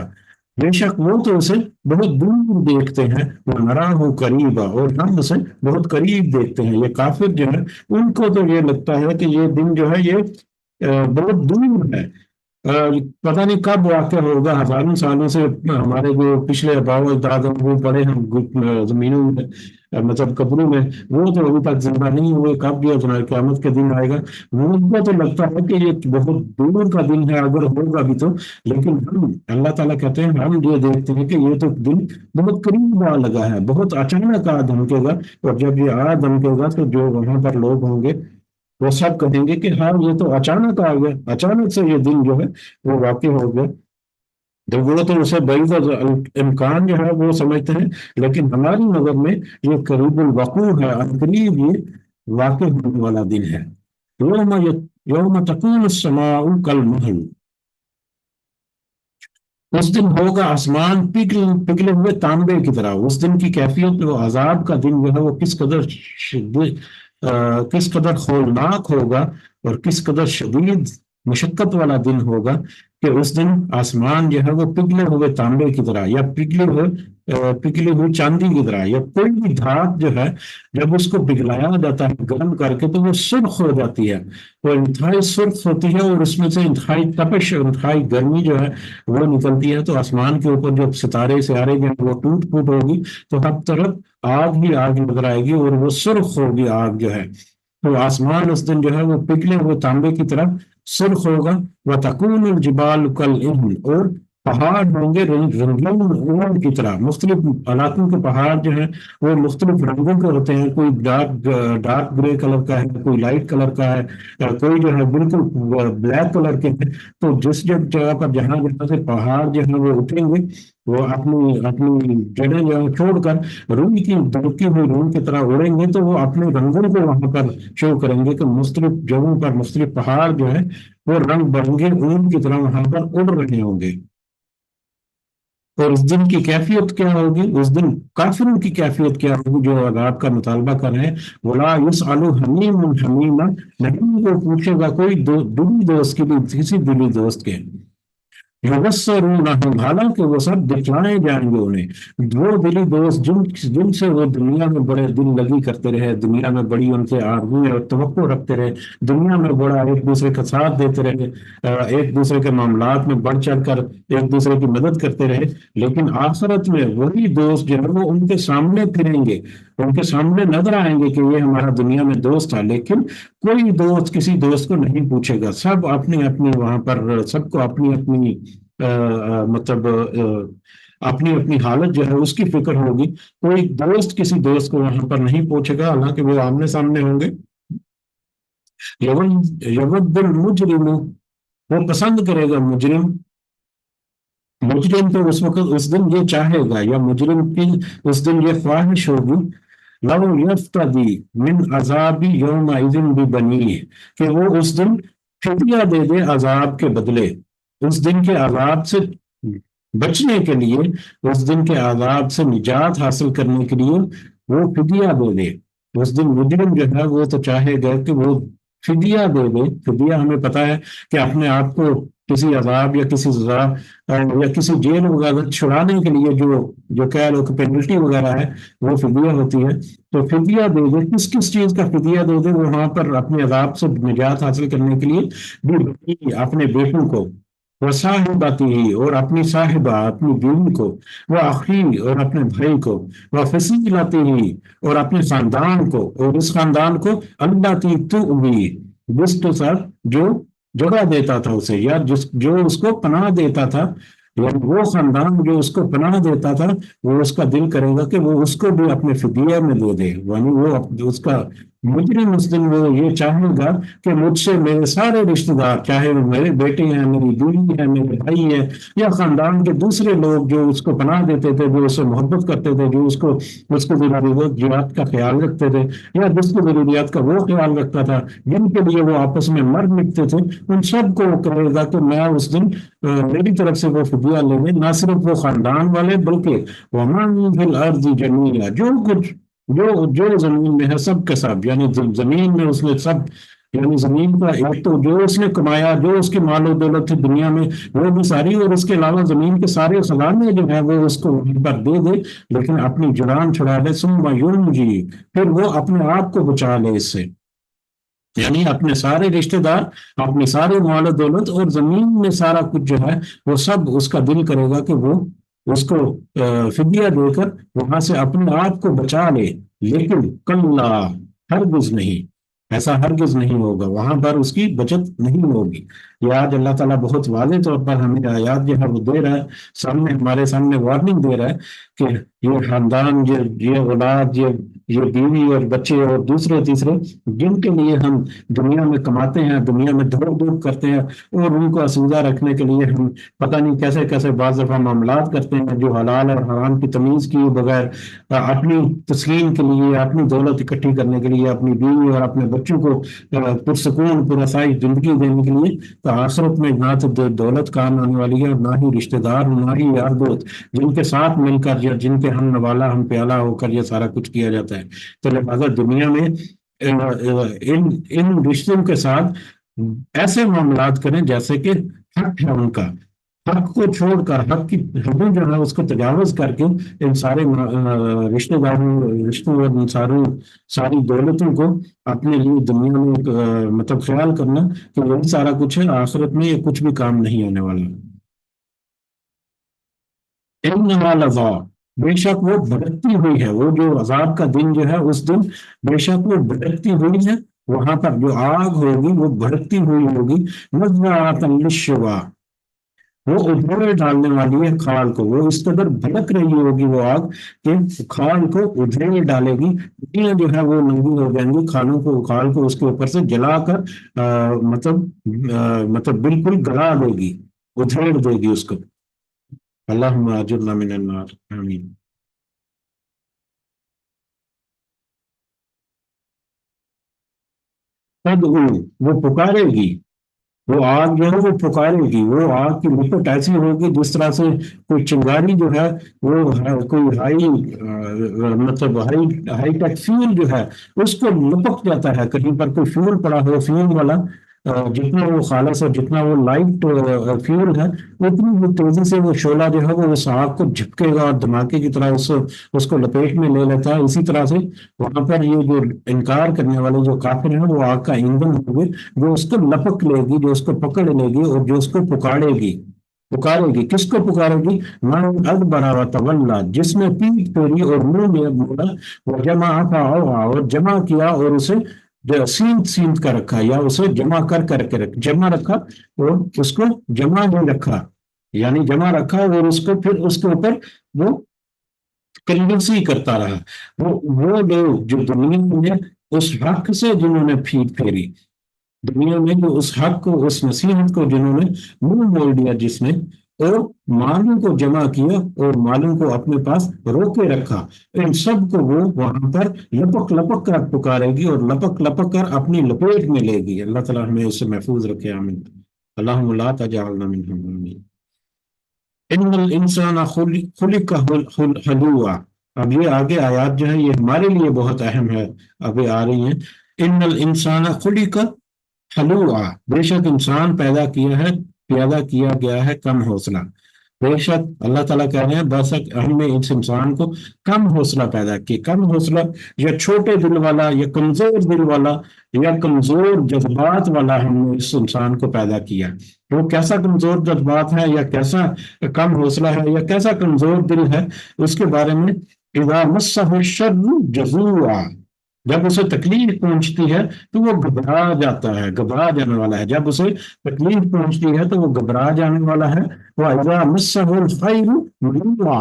بے شک وہ تو اسے بہت دور دیکھتے ہیں، ونراہ قریبا، اور ہم اسے بہت قریب دیکھتے ہیں۔ یہ کافر جو ہے ان کو تو یہ لگتا ہے کہ یہ دن جو ہے یہ بہت دور ہے، پتہ نہیں کب واقع ہوگا، ہزاروں سالوں سے ہمارے جو پچھلے آباء و اجداد ہیں وہ پڑے ہم زمینوں میں، مطلب قبروں میں، وہ تو ابھی تک زندہ نہیں ہوئے، کب یہ قیامت کے دن آئے گا، وہ کو تو لگتا ہے کہ یہ بہت دور کا دن ہے اگر ہوگا بھی تو۔ لیکن ہم اللہ تعالیٰ کہتے ہیں ہم یہ دیکھتے ہیں کہ یہ تو دن بہت قریب آ لگا ہے، بہت اچانک آ دھمکے گا، اور جب یہ آ دھمکے گا تو جو وہاں پر لوگ ہوں گے وہ سب کہیں گے کہ ہاں یہ تو اچانک آ گیا، اچانک سے یہ دن جو ہے وہ واقع ہو گیا۔ تو وہ تو اسے بعید امکان جو ہے وہ سمجھتے ہیں، لیکن ہماری نظر میں یہ قریب الوقوع ہے، عنقریب یہ واقع ہونے والا دن ہے۔ یوم یوم تکون السماء کالمہل، اس دن ہوگا آسمان پگھلے ہوئے تانبے کی طرح۔ اس دن کی کیفیت، وہ عذاب کا دن جو ہے وہ کس قدر ہولناک ہوگا اور کس قدر شدید مشقت والا دن ہوگا، کہ اس دن آسمان جو ہے وہ پگھلے ہوئے تانبے کی طرح، یا پگھلی ہوئی چاندی کی طرح، یا کوئی بھی دھات جو ہے جب اس کو پگھلایا جاتا ہے گرم کر کے تو وہ سرخ ہو جاتی ہے، وہ انتہائی سرخ ہوتی ہے، اور اس میں سے انتہائی تپش اور انتہائی گرمی جو ہے وہ نکلتی ہے۔ تو آسمان کے اوپر جو ستارے سیارے جو ہیں وہ ٹوٹ پھوٹ ہوگی، تو ہر طرف آگ ہی آگ نظر آئے گی، اور وہ سرخ ہوگی آگ جو ہے۔ تو آسمان اس دن جو ہے وہ پگھلے ہوئے تانبے کی طرح سرخ ہوگا۔ وَتَكُونُ الْجِبَالُ كَالْعِهْنِ، اور پہاڑ ہوں گے رنگین اون کی طرح۔ مختلف علاقوں کے پہاڑ جو ہیں وہ مختلف رنگوں کے ہوتے ہیں، کوئی ڈارک گرے کلر کا ہے، کوئی لائٹ کلر کا ہے، کوئی جو ہے بالکل بلیک کلر کے ہیں۔ تو جس جگہ پر جہاں جہاں سے پہاڑ جو ہے وہ اٹھیں گے، وہ اپنی اپنی جڑیں جو ہے چھوڑ کر روئی کی دبکی ہوئی روئی کی طرح اڑیں گے، تو وہ اپنے رنگوں کو وہاں پر شو کریں گے، کہ مختلف جگہوں پر مختلف پہاڑ جو ہے وہ رنگ برنگے اون کی طرح وہاں پر اڑ رہے ہوں گے۔ اور اس دن کی کیفیت کیا ہوگی؟ اس دن کافروں کی کیفیت کیا ہوگی جو عذاب کا مطالبہ کر رہے ہیں؟ وَلَا يُسْأَلُ حَمِيمٌ حَمِيمًا، نہیں وہ پوچھے گا کوئی دلی دوست کے لیے کسی دلی دوست کے۔ یبصرونہم، حالانکہ وہ سب دکھلائے جائیں گے انہیں۔ وہ دلی دوست جن سے وہ دنیا میں بڑے دل لگی کرتے رہے، دنیا میں بڑی ان سے آرزویں اور توقع رکھتے رہے، دنیا میں بڑا ایک دوسرے کا ساتھ دیتے رہے، ایک دوسرے کے معاملات میں بڑھ چڑھ کر ایک دوسرے کی مدد کرتے رہے، لیکن آخرت میں وہی دوست جو ہے وہ ان کے سامنے پھریں گے، ان کے سامنے نظر آئیں گے کہ یہ ہمارا دنیا میں دوست تھا، لیکن کوئی دوست کسی دوست کو نہیں پوچھے گا۔ سب اپنی اپنی وہاں پر سب کو اپنی اپنی مطلب اپنی اپنی حالت جو ہے اس کی فکر ہوگی۔ کوئی دوست کسی دوست کو وہاں پر نہیں پوچھے گا، حالانکہ وہ آمنے سامنے ہوں گے۔ یود المجرم، وہ پسند کرے گا مجرم، مجرم تو اس وقت اس دن یہ چاہے گا، یا مجرم کی اس دن یہ خواہش ہوگی، لو یفتدی من عذاب یومئذ ببنیہ، کہ وہ اس دن فدیہ دے دے عذاب کے بدلے، اس دن کے عذاب سے بچنے کے لیے، اس دن کے عذاب سے نجات حاصل کرنے کے لیے وہ فدیہ دے دے۔ اس دن مجرم جو ہے وہ تو چاہے گا کہ وہ فدیہ دے دے۔ فدیہ ہمیں پتا ہے کہ اپنے آپ کو کسی عذاب یا کسی سزا یا کسی جیل وغیرہ چھڑانے کے لیے جو کہہ لو کہ پینلٹی وغیرہ ہے، وہ فدیہ ہوتی ہے۔ تو فدیہ دے دے، کس چیز کا فدیہ دے دے؟ وہاں پر اپنے عذاب سے نجات حاصل کرنے کے لیے اپنے بیٹوں کو، وہ صاحباتی ہی، اور اپنی صاحبہ اپنی بیوی کو، وہ اخی اور اپنے بھائی کو، وہ فصیلتی ہی اور اپنے خاندان کو، اور اس خاندان کو اللہ تی تو بھی، جس کے ساتھ جو جگہ دیتا تھا اسے، یا جو اس کو پناہ دیتا تھا، یعنی وہ خاندان جو اس کو پناہ دیتا تھا، وہ اس کا دل کرے گا کہ وہ اس کو بھی اپنے فدیہ میں دے دے، یعنی وہ اس کا مجرم اس دن وہ یہ چاہے گا کہ مجھ سے میرے سارے رشتہ دار، چاہے وہ میرے بیٹے ہیں، میری بیوی ہے، میرے بھائی ہیں، یا خاندان کے دوسرے لوگ جو اس کو پناہ دیتے تھے، جو اس سے محبت کرتے تھے، جو اس کو ضروریات کا خیال رکھتے تھے، یا جس کی ضروریات کا وہ خیال رکھتا تھا، جن کے لیے وہ آپس میں مر مٹتے تھے، ان سب کو وہ کہے گا کہ میں اس دن میری طرف سے وہ فدیہ لے لیں، نہ صرف وہ خاندان والے بلکہ وَمَن فِی الْأَرْضِ جَمِيعًا، جو کچھ جو زمین میں ہے سب کے سب، یعنی زمین میں اس نے سب، یعنی زمین کا ایک تو جو اس نے کمایا، جو اس کی مال و دولت تھی دنیا میں وہ بھی ساری، اور اس کے علاوہ زمین کے سارے خزانے جو ہیں وہ اس کو وہیں پر دے دے، لیکن اپنی جڑان چھڑا لے، ثم ینجی، پھر وہ اپنے آپ کو بچا لے اس سے، یعنی اپنے سارے رشتہ دار، اپنی ساری مال و دولت اور زمین میں سارا کچھ جو ہے وہ سب اس کا دل کرے گا کہ وہ اس کو فدیہ دے کر وہاں سے اپنے آپ کو بچا لے، لیکن کلا، ہرگز نہیں، ایسا ہرگز نہیں ہوگا، وہاں پر اس کی بچت نہیں ہوگی۔ یہ آج اللہ تعالیٰ بہت واضح طور پر ہمیں آیات جو ہے وہ دے رہا ہے، سامنے ہمارے سامنے وارننگ دے رہا ہے کہ یہ خاندان، یہ اولاد، یہ بیوی اور بچے اور دوسرے تیسرے جن کے لیے ہم دنیا میں کماتے ہیں، دنیا میں دوڑ دھوپ کرتے ہیں، اور ان کو اسودہ رکھنے کے لیے ہم پتہ نہیں کیسے کیسے بعض دفعہ معاملات کرتے ہیں جو حلال اور حرام کی تمیز کیے بغیر اپنی تسکین کے لیے، اپنی دولت اکٹھی کرنے کے لیے، اپنی بیوی اور اپنے بچوں کو پرسکون پرآسائش زندگی دینے کے لیے، تو آخرت میں نہ تو دولت کام آنے والی ہے، اور نہ ہی رشتہ دار، نہ ہی یار دوست جن کے ساتھ مل کر یا جن کے ہم نوالا ہم پیالہ ہو کر یہ سارا کچھ کیا جاتا ہے۔ تو لہٰذا دنیا میں ان رشتوں کے ساتھ ایسے معاملات کریں جیسے کہ حق ہے ان کا، حق کو چھوڑ کر، حق کی حدود جو ہے اس کو تجاوز کر کے ان سارے رشتہ داروں، رشتوں اور ان ساری دولتوں کو اپنے لیے دنیا میں مطلب خیال کرنا کہ وہی سارا کچھ ہے، آخرت میں یہ کچھ بھی کام نہیں آنے والا۔ انہا لظا، بے شک وہ بھٹکتی ہوئی ہے، وہ جو عذاب کا دن جو ہے اس دن بے شک وہ بھٹکتی ہوئی ہے، وہاں پر جو آگ ہوگی وہ بھٹکتی ہوئی ہوگی، نزاعۃ للشوا، وہ ادھیڑ ڈالنے والی ہے کھال کو، وہ اس قدر بھڑک رہی ہوگی وہ آگ کہ کھال کو ادھیڑ ڈالے گی، پتیاں جو ہے وہ ننگی ہو جائیں گی، کھالوں کو، کھال کو اس کے اوپر سے جلا کر مطلب بالکل گلا دے گی، ادھیڑ دے گی اس کو۔ اللہم اجرنا من النار، آمین۔ تدعو، وہ پکارے گی، وہ آگ جو ہے وہ پکارے گی، وہ آگ کی لپٹ ایسی ہوگی جس طرح سے کوئی چنگاری جو ہے وہ کوئی مطلب ہائی ٹیک فیول جو ہے اس کو لپک جاتا ہے، کہیں پر کوئی فیول پڑا ہو، فیول والا جتنا وہ خالص اور جتنا وہ لائٹ فیول ہے، اتنی وہ تیزی سے وہ شعلہ جو ہے وہ اس آگ کو جھپکے گا اور دھماکے کی طرح اس کو لپیٹ میں لے لیتا ہے۔ اسی طرح سے وہاں پر یہ جو انکار کرنے والے جو کافر ہیں وہ آگ کا ایندھن ہوں گے، جو اس کو لپک لے گی، جو اس کو پکڑ لے گی اور جو اس کو پکاڑے گی۔ پکارے گی کس کو؟ پکارے گی من ادبر وتولا، جس نے پیٹ پھیری اور منہ میں موڑا، وجمع فاوعى، اور جمع کیا اور اسے سینت سینت کر رکھا، یا اسے جمع کر کر کے جمع رکھا اور اس کو جمع نہیں رکھا، یعنی جمع رکھا اور اس کو پھر اس کے اوپر وہ کنجوسی کرتا رہا۔ وہ لوگ جو دنیا میں اس حق سے جنہوں نے پھیٹ پھیری، دنیا میں جو اس حق کو، اس نصیحت کو جنہوں نے منہ موڑ دیا، جس نے، اور مالوں کو جمع کیا اور مالوں کو اپنے پاس روکے رکھا، ان سب کو وہ وہاں پر لپک لپک کر پکارے گی اور لپک لپک کر اپنی لپیٹ میں لے گی۔ اللہ تعالیٰ ہمیں اس سے محفوظ رکھے، آمین۔ اللہم لا تجعلنا منہم، آمین۔ ان الانسان خلق ہلوعا، اب یہ آگے آیات جو ہے یہ ہمارے لیے بہت اہم ہے، ابھی آ رہی ہیں۔ ان الانسان خلق ہلوعا، بے شک انسان پیدا کیا گیا ہے کم حوصلہ۔ بے شک اللہ تعالیٰ کہہ رہے ہیں بس ہم نے اس انسان کو کم حوصلہ پیدا کیا، کم حوصلہ یا چھوٹے دل والا یا کمزور دل والا یا کمزور جذبات والا ہم نے اس انسان کو پیدا کیا۔ وہ کیسا کمزور جذبات ہے یا کیسا کم حوصلہ ہے یا کیسا کمزور دل ہے، اس کے بارے میں اذا مسہ الشر جزوعا، جب اسے تکلیف پہنچتی ہے تو وہ گھبرا جاتا ہے، گھبرا جانے والا ہے، جب اسے تکلیف پہنچتی ہے تو وہ گھبرا جانے والا ہے۔ وَإِذَا مَسَّهُ الْخَيْرُ مَنُوعًا،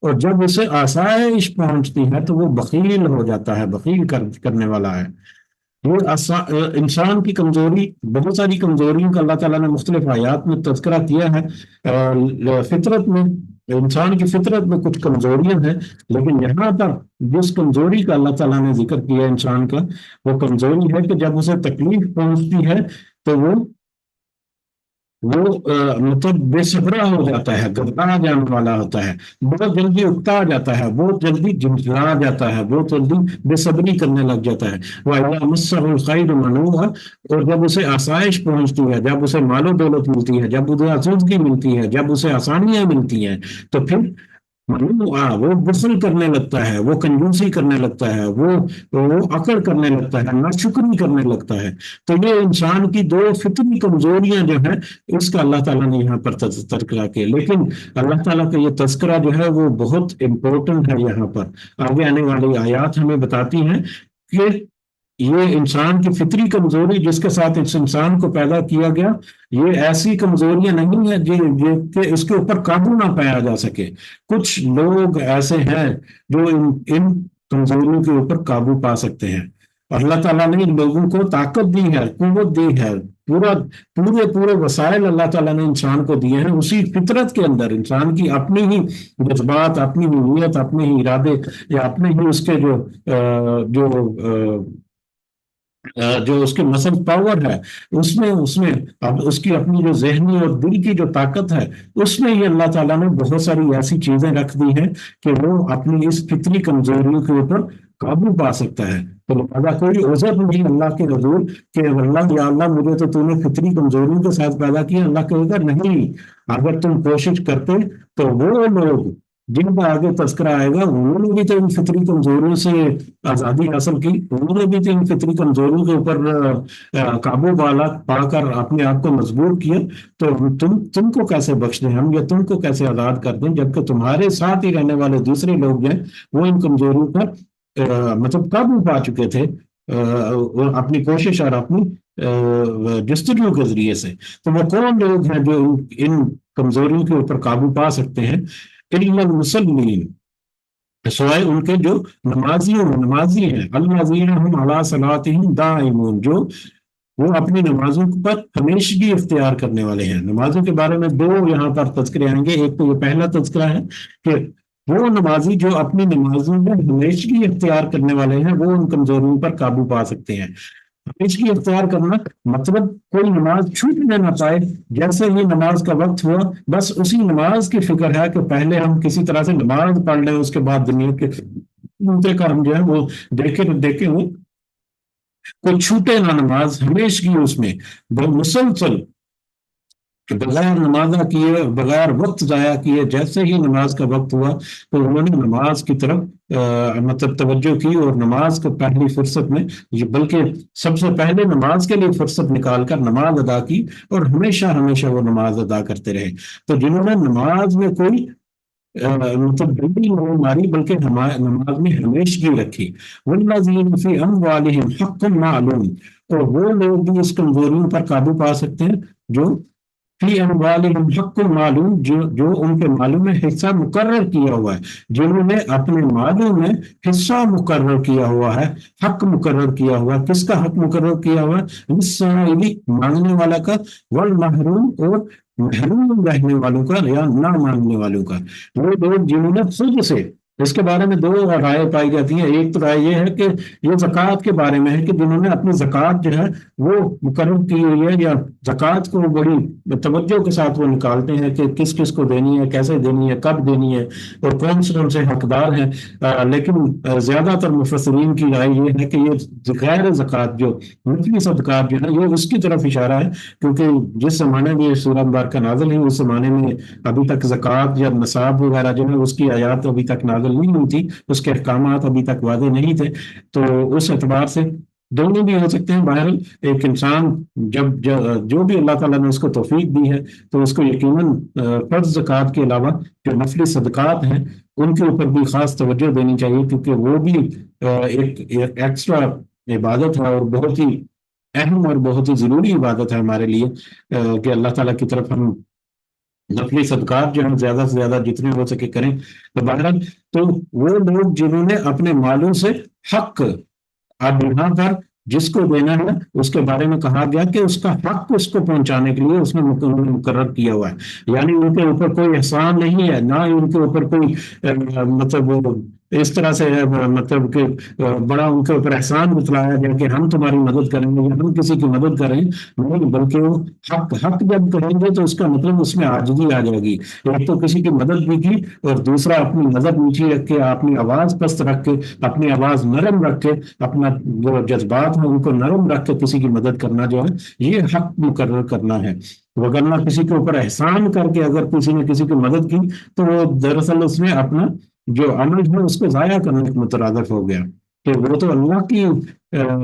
اور جب اسے آسائش پہنچتی ہے تو وہ بخیل ہو جاتا ہے، بخیل کرنے والا ہے۔ یہ انسان کی کمزوری، بہت ساری کمزوریوں کا اللہ تعالیٰ نے مختلف آیات میں تذکرہ کیا ہے۔ فطرت میں، انسان کی فطرت میں کچھ کمزوریاں ہیں، لیکن یہاں پر جس کمزوری کا اللہ تعالیٰ نے ذکر کیا انسان کا، وہ کمزوری ہے کہ جب اسے تکلیف پہنچتی ہے تو وہ مطلب بے صبرا ہو جاتا ہے، گھبرا جانے والا ہوتا ہے، بہت جلدی اکتا جاتا ہے، بہت جلدی جھنجھلا جاتا ہے، بہت جلدی بے صبری کرنے لگ جاتا ہے۔ وَإِذَا مَسَّهُ الْخَيْرُ مَنُوعًا، اور جب اسے آسائش پہنچتی ہے، جب اسے مال و دولت ملتی ہے، جب اسے آسودگی ملتی ہے، جب اسے آسانیاں ملتی ہیں، تو پھر وہ بخل کرنے لگتا ہے، وہ کنجوسی کرنے لگتا ہے، وہ اکڑ کرنے لگتا ہے، ناشکری کرنے لگتا ہے۔ تو یہ انسان کی دو فطری کمزوریاں جو ہیں، اس کا اللہ تعالیٰ نے یہاں پر تذکرہ کیا، لیکن اللہ تعالیٰ کا یہ تذکرہ جو ہے وہ بہت امپورٹنٹ ہے۔ یہاں پر آگے آنے والی آیات ہمیں بتاتی ہیں کہ یہ انسان کی فطری کمزوری جس کے ساتھ اس انسان کو پیدا کیا گیا، یہ ایسی کمزوریاں نہیں ہیں کہ اس کے اوپر قابو نہ پایا جا سکے۔ کچھ لوگ ایسے ہیں جو ان کمزوریوں کے اوپر قابو پا سکتے ہیں، اور اللہ تعالیٰ نے ان لوگوں کو طاقت دی ہے، قوت دی ہے، پورا پورے وسائل اللہ تعالیٰ نے انسان کو دیے ہیں اسی فطرت کے اندر۔ انسان کی اپنی ہی جذبات، اپنی ہی نیت، اپنے ہی ارادے، یا اپنے ہی اس کے جو اس کے مسل پاور ہے، اس میں اب اس کی اپنی جو ذہنی اور دل کی جو طاقت ہے، اس میں یہ اللہ تعالیٰ نے بہت ساری ایسی چیزیں رکھ دی ہیں کہ وہ اپنی اس فطری کمزوریوں کے اوپر قابو پا سکتا ہے۔ تو لہٰذا کوئی عذر نہیں اللہ کے حضور کہ اللہ یا اللہ مجھے تو نے فطری کمزوریوں کے ساتھ پیدا کیا۔ اللہ کہے گا نہیں، اگر تم کوشش کرتے تو وہ لوگ جن کا آگے تذکرہ آئے گا انہوں نے بھی تو ان فطری کمزوریوں سے آزادی حاصل کی، انہوں نے بھی تو ان فطری کمزوریوں کے اوپر قابو پا کر اپنے آپ کو مضبوط کیا۔ تو تم کو کیسے بخش دیں ہم، یا تم کو کیسے آزاد کر دیں، جبکہ تمہارے ساتھ ہی رہنے والے دوسرے لوگ ہیں وہ ان کمزوریوں پر مطلب قابو پا چکے تھے اپنی کوشش اور اپنی جستجو کے ذریعے سے۔ تو وہ کون لوگ ہیں جو ان کمزوریوں کے اوپر قابو پا سکتے ہیں؟ الا المصلین، سوائے ان کے جو نمازی ہیں، الذین هم علی صلاتهم دائمون، جو وہ اپنی نمازوں پر ہمیشگی اختیار کرنے والے ہیں۔ نمازوں کے بارے میں دو یہاں پر تذکرے آئیں گے۔ ایک تو یہ پہلا تذکرہ ہے کہ وہ نمازی جو اپنی نمازوں میں ہمیشگی اختیار کرنے والے ہیں وہ ان کمزوریوں پر قابو پا سکتے ہیں۔ ہمیشگی اختیار کرنا مطلب کوئی نماز چھوٹنے نہ پائے، جیسے ہی نماز کا وقت ہوا بس اسی نماز کی فکر ہے کہ پہلے ہم کسی طرح سے نماز پڑھ لیں، اس کے بعد دنیا کے دوسرے کام جو ہے وہ دیکھیں وہ کوئی چھوٹے نہ نماز، ہمیشگی اس میں مسلسل بغیر نمازہ کیے، بغیر وقت ضائع کیے، جیسے ہی نماز کا وقت ہوا تو انہوں نے نماز کی طرف مطلب توجہ کی، اور نماز کو پہلی فرصت میں، بلکہ سب سے پہلے نماز کے لیے فرصت نکال کر نماز ادا کی، اور ہمیشہ وہ نماز ادا کرتے رہے۔ تو جنہوں نے نماز میں کوئی مطلب ڈیوٹی نہیں ماری بلکہ نماز میں ہمیشگی رکھی، والذین فی اموالہم حق معلوم، تو وہ لوگ بھی اس کمزوریوں پر قابو پا سکتے ہیں جو فی اموالہم حق معلوم، جو ان کے مالوں میں حصہ مقرر کیا ہوا ہے، جنہوں نے اپنے مالوں میں حصہ مقرر کیا ہوا ہے، حق مقرر کیا ہوا ہے۔ کس کا حق مقرر کیا ہوا ہے؟ للسائل، مانگنے والا کا، والمحروم، اور محروم رہنے والوں کا یا نہ مانگنے والوں کا۔ وہ لوگ جنہوں نے خود سے، اس کے بارے میں دو رائے پائی جاتی ہیں۔ ایک تو رائے یہ ہے کہ یہ زکوٰۃ کے بارے میں ہے کہ جنہوں نے اپنی زکوٰۃ جو ہے وہ مقرر کی ہوئی ہے، یا زکوٰۃ کو بڑی توجہ کے ساتھ وہ نکالتے ہیں کہ کس کس کو دینی ہے، کیسے دینی ہے، کب دینی ہے، اور کون سے حقدار ہیں۔ لیکن زیادہ تر مفسرین کی رائے یہ ہے کہ یہ غیر زکوٰۃ جو مثلی صدقات جو ہے یہ اس کی طرف اشارہ ہے، کیونکہ جس زمانے میں یہ سورہ مبارکہ نازل ہوئی اس زمانے میں ابھی تک زکوٰۃ یا نصاب وغیرہ جو ہے اس کی آیات ابھی تک نازل نہیں ہوئی تھی، اس کے احکامات ابھی تک واضح نہیں تھے۔ تو اس اعتبار سے دونوں بھی ہو سکتے ہیں۔ بہرحال ایک انسان جو بھی اللہ تعالیٰ نے اس کو توفیق دی ہے تو اس کو یقیناً فرض زکوٰۃ کے علاوہ جو نفلی صدقات ہیں ان کے اوپر بھی خاص توجہ دینی چاہیے، کیونکہ وہ بھی ایک ایکسٹرا عبادت ہے، اور بہت ہی اہم اور بہت ہی ضروری عبادت ہے ہمارے لیے کہ اللہ تعالیٰ کی طرف ہم نفلی صدقات جو ہم زیادہ سے زیادہ جتنے ہو سکے کریں۔ تو بہرحال تو وہ لوگ جنہوں نے اپنے مالوں سے حق، اب یہاں پر جس کو دینا ہے اس کے بارے میں کہا گیا کہ اس کا حق اس کو پہنچانے کے لیے اس نے مقرر کیا ہوا ہے، یعنی ان کے اوپر کوئی احسان نہیں ہے، نہ ان کے اوپر کوئی مطلب اس طرح سے مطلب کہ بڑا ان کے اوپر احسان بتلایا جائے کہ ہم تمہاری مدد کریں گے یا ہم کسی کی مدد کریں، نہیں، بلکہ وہ حق جب کہیں گے تو اس کا مطلب اس میں عاجزی آ جائے گی۔ ایک تو کسی کی مدد بھی کی، اور دوسرا اپنی نظر نیچی رکھ کے، اپنی آواز پست رکھ کے، اپنی آواز نرم رکھ کے، اپنا جو جذبات ہیں ان کو نرم رکھ کے کسی کی مدد کرنا جو ہے یہ حق مقرر کرنا ہے۔ وگرنہ کسی کے اوپر احسان کر کے اگر کسی نے کسی کی مدد کی تو وہ دراصل اس میں اپنا جو عمل ہے اس کو ضائع کرنے کے مترادف ہو گیا، کہ وہ تو اللہ کی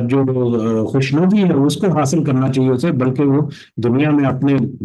جو خوشنودی ہے اس کو حاصل کرنا چاہیے اسے، بلکہ وہ دنیا میں اپنے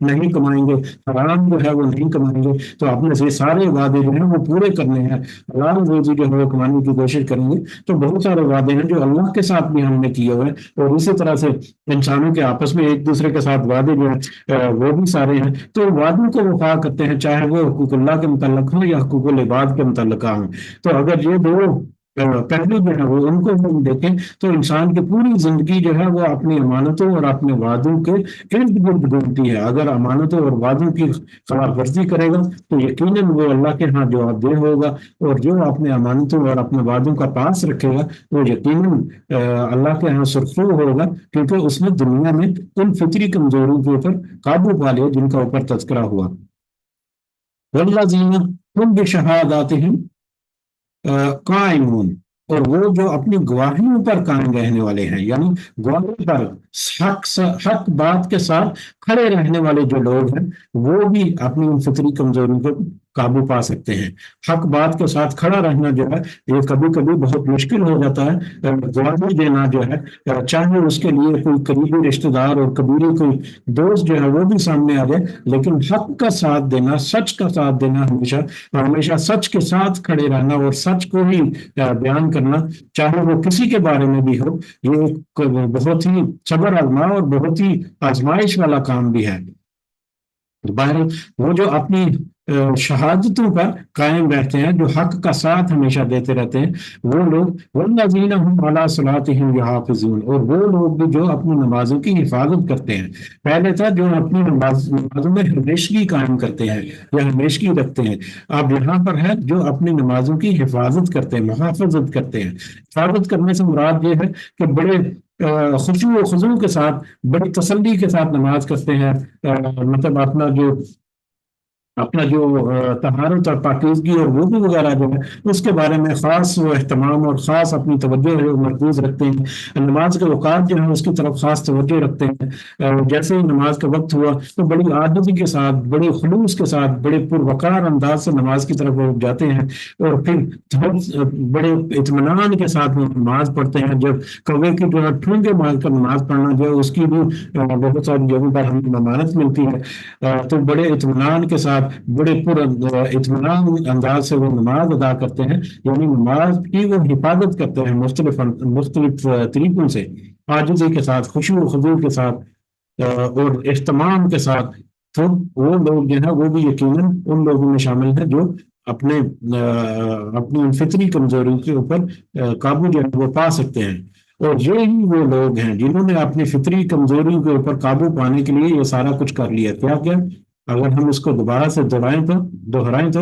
نہیں کمائیں گے، حرام جو ہے وہ نہیں کمائیں گے، تو اپنے سے سارے وعدے جو ہیں وہ پورے کرنے ہیں، حلال روزی جو ہے وہ کمانے کی کوشش کریں گے۔ تو بہت سارے وعدے ہیں جو اللہ کے ساتھ بھی ہم نے کیے ہوئے ہیں، اور اسی طرح سے انسانوں کے آپس میں ایک دوسرے کے ساتھ وعدے جو ہیں وہ بھی سارے ہیں۔ تو وعدوں کو وفا کرتے ہیں، چاہے وہ حقوق اللہ کے متعلق ہوں یا حقوق العباد کے متعلق ہوں۔ تو اگر یہ دو پہلو جو ہے وہ ان کو ہم دیکھیں تو انسان کی پوری زندگی جو ہے وہ اپنی امانتوں اور اپنے وعدوں کے ارد گرد گھومتی ہے۔ اگر امانتوں اور وعدوں کی خلاف ورزی کرے گا تو یقیناً وہ اللہ کے ہاں جواب دہ ہوگا، اور جو اپنے امانتوں اور اپنے وعدوں کا پاس رکھے گا وہ یقیناً اللہ کے ہاں سرخرو ہوگا، کیونکہ اس نے دنیا میں ان فطری کمزوریوں کے اوپر قابو پا لیا جن کا اوپر تذکرہ ہوا۔ والذین هم بشہاداتہم قائمون، اور وہ جو اپنی گواہیوں پر قائم رہنے والے ہیں، یعنی گواہی پر حق بات کے ساتھ کھڑے رہنے والے جو لوگ ہیں وہ بھی اپنی ان فطری کمزوریوں کو قابو پا سکتے ہیں۔ حق بات کے ساتھ کھڑا رہنا جو ہے یہ کبھی کبھی بہت مشکل ہو جاتا ہے۔ گواہی دینا جو ہے چاہے اس کے لیے کوئی قریبی رشتہ دار اور قبیلے کوئی دوست جو ہے وہ بھی سامنے آ جائے، لیکن حق کا ساتھ دینا، سچ کا ساتھ دینا، ہمیشہ سچ کے ساتھ کھڑے رہنا اور سچ کو ہی بیان کرنا، چاہے وہ کسی کے بارے میں بھی ہو، یہ ایک بہت ہی صبر آزما اور بہت ہی آزمائش والا کام بھی ہے۔ بہرحال وہ جو اپنی شہادتوں پر قائم رہتے ہیں، جو حق کا ساتھ ہمیشہ دیتے رہتے ہیں، وہ لوگ والذین هم علی صلاتہم یحافظون، اور وہ لوگ بھی جو اپنی نمازوں کی حفاظت کرتے ہیں۔ پہلے تھا جو اپنی نمازوں میں ہمیشگی قائم کرتے ہیں یا ہمیشگی رکھتے ہیں، اب یہاں پر ہے جو اپنی نمازوں کی حفاظت کرتے ہیں، محافظت کرتے ہیں۔ حفاظت کرنے سے مراد یہ ہے کہ بڑے خشوع و خضوع کے ساتھ، بڑی تسلی کے ساتھ نماز کرتے ہیں، مطلب اپنا جو طہارت اور پاکیزگی اور وضو وغیرہ جو ہے اس کے بارے میں خاص وہ اہتمام اور خاص اپنی توجہ جو مرکوز رکھتے ہیں، نماز کے اوقات جو ہے اس کی طرف خاص توجہ رکھتے ہیں۔ جیسے ہی نماز کا وقت ہوا تو بڑی عاجزی کے ساتھ، بڑے خلوص کے ساتھ، بڑے پروقار انداز سے نماز کی طرف وہ جاتے ہیں، اور پھر بڑے اطمینان کے ساتھ وہ نماز پڑھتے ہیں۔ جب کوے کی جو ہے ٹھونگے مار کر نماز پڑھنا جو ہے اس کی بھی بہت ساری جگہوں پر ہمیں ممانعت ملتی ہے، تو بڑے اطمینان کے ساتھ، بڑے پر اطمینان انداز سے وہ نماز ادا کرتے ہیں، یعنی نماز کی وہ حفاظت کرتے ہیں مختلف طریقوں سے، عاجزی کے ساتھ، خشوع و خضوع کے ساتھ اور اہتمام کے ساتھ۔ تو وہ لوگ جو ہے وہ بھی یقیناً ان لوگوں میں شامل ہیں جو اپنی ان فطری کمزوریوں کے اوپر قابو جو ہے وہ پا سکتے ہیں۔ اور یہی وہ لوگ ہیں جنہوں نے اپنی فطری کمزوریوں کے اوپر قابو پانے کے لیے یہ سارا کچھ کر لیا۔ کیا کیا؟ اگر ہم اس کو دوبارہ سے دہرائیں تو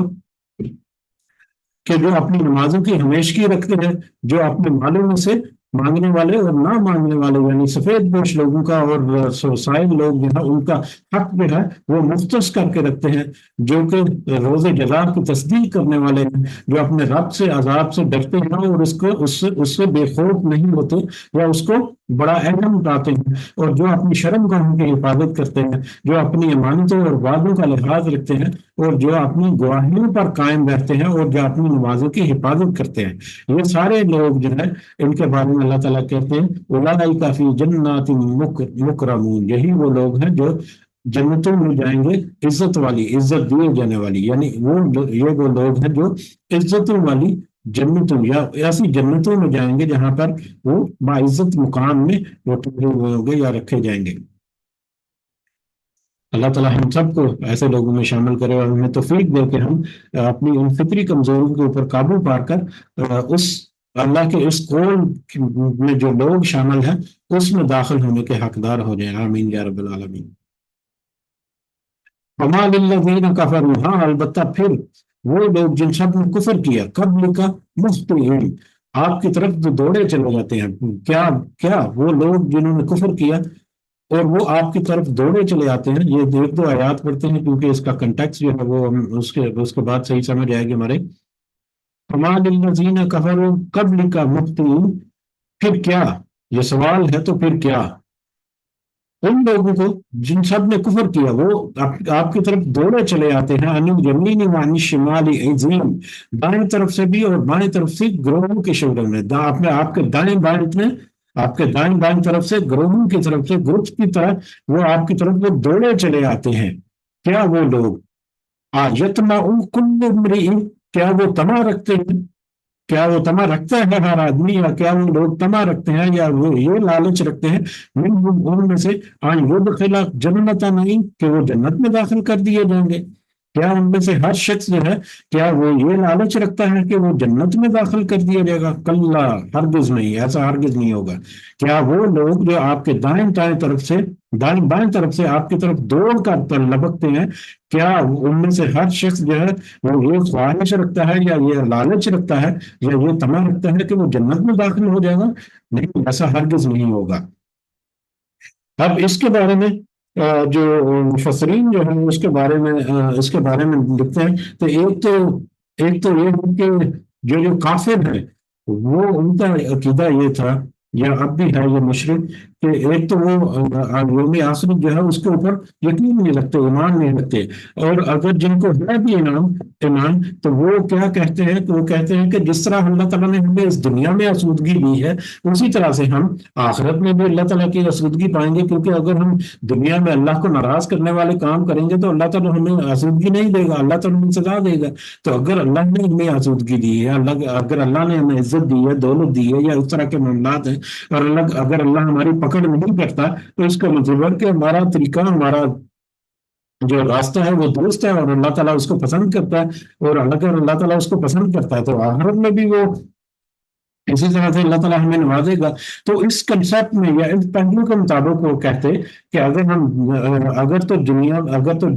کہ جو اپنی نمازوں کی ہمیشگی رکھتے ہیں، جو اپنے مالوں میں سے مانگنے والے اور نہ مانگنے والے، یعنی سفید پوش لوگوں کا اور سائل لوگ جو ہے ان کا حق جو ہے وہ مختص کر کے رکھتے ہیں، جو کہ روز جزا کی تصدیق کرنے والے ہیں، جو اپنے رب سے عذاب سے ڈرتے ہیں اور اس سے بے خوف نہیں ہوتے یا اس کو بڑا اہم اٹھاتے ہیں، اور جو اپنی شرم گاہوں کی حفاظت کرتے ہیں، جو اپنی امانتوں اور وعدوں کا لحاظ رکھتے ہیں، اور جو اپنی گواہیوں پر قائم رہتے ہیں، اور جو اپنی نمازوں کی حفاظت کرتے ہیں۔ یہ سارے لوگ جو ہے ان کے بارے میں اللہ تعالیٰ کہتے ہیں اولئک فی جنات مکرمون، یہی وہ لوگ ہیں جو جنتوں میں جائیں گے، عزت والی، عزت دیے جانے والی، یعنی یہ وہ لوگ ہیں جو عزتوں والی جنتوں یا ایسی جنتوں میں جائیں گے جہاں پر وہ باعزت مقام میں وہ ٹھہرے ہوئے ہوں گے یا رکھے جائیں گے۔ اللہ تعالیٰ ہم سب کو ایسے لوگوں میں شامل کرے اور ہمیں توفیق دے کہ ہم اپنی ان فطری کمزوریوں کے اوپر قابو پا کر اس اللہ کے اس قول میں جو لوگ شامل ہیں اس میں داخل ہونے کے حقدار ہو جائیں۔ آمین یا رب العالمین۔ وما للذین کفروا، ہاں البتہ پھر وہ لوگ جن سب نے کفر کیا، قبل کا مہطعین، آپ کی طرف جو دوڑے چلے جاتے ہیں۔ کیا وہ لوگ جنہوں نے کفر کیا اور وہ آپ کی طرف دوڑے چلے آتے ہیں۔ یہ ایک دو آیات پڑھتے ہیں کیونکہ اس کا کنٹیکس جو ہے وہ اس کے بعد صحیح سمجھ آئے گی ہمارے۔ فما للذین کفروا قبل کا مہطعین، پھر کیا، یہ سوال ہے تو پھر کیا، ان لوگوں کو جن سب نے کفر کیا وہ آپ کی طرف دوڑے چلے آتے ہیں، ان الیمین وعن الشمال عزین، دائیں طرف سے بھی اور بائیں طرف سے گروہوں کے شوروں میں، آپ کے دائیں بائیں میں آپ کے دائیں بائیں طرف سے گروہوں کی طرف سے گروپ کی طرح وہ آپ کی طرف وہ دوڑے چلے آتے ہیں. کیا وہ لوگ یتما کل امرئ، کیا وہ تما رکھتے ہیں، کیا وہ تما رکھتا ہے ہر آدمی، یا کیا وہ لوگ تما رکھتے ہیں یا وہ یہ لالچ رکھتے ہیں منہم ان میں سے آن یدخلا جنت نہیں کہ وہ جنت میں داخل کر دیے جائیں گے. کیا ان میں سے ہر شخص جو ہے کیا وہ یہ لالچ رکھتا ہے کہ وہ جنت میں داخل کر دیا جائے گا؟ کلا، ہرگز نہیں، ایسا ہرگز نہیں ہوگا. کیا وہ لوگ جو آپ کے دائیں دائیں طرف سے دائیں بائیں طرف سے آپ کی طرف دوڑ کر لبکتے ہیں، کیا ان میں سے ہر شخص جو ہے وہ یہ خواہش رکھتا ہے یا یہ لالچ رکھتا ہے یا یہ تما رکھتا ہے کہ وہ جنت میں داخل ہو جائے گا؟ نہیں، ایسا ہرگز نہیں ہوگا. اب اس کے بارے میں جو مفسرین جو ہیں اس کے بارے میں لکھتے ہیں. تو ایک تو یہ ہے کہ جو کافر ہیں وہ ان کا عقیدہ یہ تھا، یا اب بھی ہے یہ مشرک، کہ ایک تو وہ یوم آخرت جو ہے اس کے اوپر یقین نہیں رکھتے، ایمان نہیں رکھتے. اور اگر جن کو ہے بھی ایمان تو وہ کیا کہتے ہیں کہ وہ کہتے ہیں کہ جس طرح اللہ تعالیٰ نے ہمیں اس دنیا میں آسودگی دی ہے اسی طرح سے ہم آخرت میں بھی اللہ تعالیٰ کی آسودگی پائیں گے. کیونکہ اگر ہم دنیا میں اللہ کو ناراض کرنے والے کام کریں گے تو اللہ تعالیٰ ہمیں آسودگی نہیں دے گا، اللہ تعالیٰ ہمیں سزا دے گا. تو اگر اللہ نے ہمیں آسودگی دی ہے، اگر اللہ نے ہمیں عزت دی ہے، دولت دی ہے، یا اس طرح کے معاملات ہیں، اور اگر اللہ ہماری پکڑ نہیں کرتا تو اس کا مطلب ہے کہ ہمارا طریقہ، ہمارا جو راستہ ہے وہ درست ہے اور اللہ تعالیٰ اس کو پسند کرتا ہے. اور اگر اللہ تعالیٰ اس کو پسند کرتا ہے تو آخرت میں بھی وہ اسی طرح سے اللہ تعالیٰ ہمیں نوازے گا. تو اس کنسپٹ میں یا اس پہلو کے مطابق وہ کہتے کہ اگر تو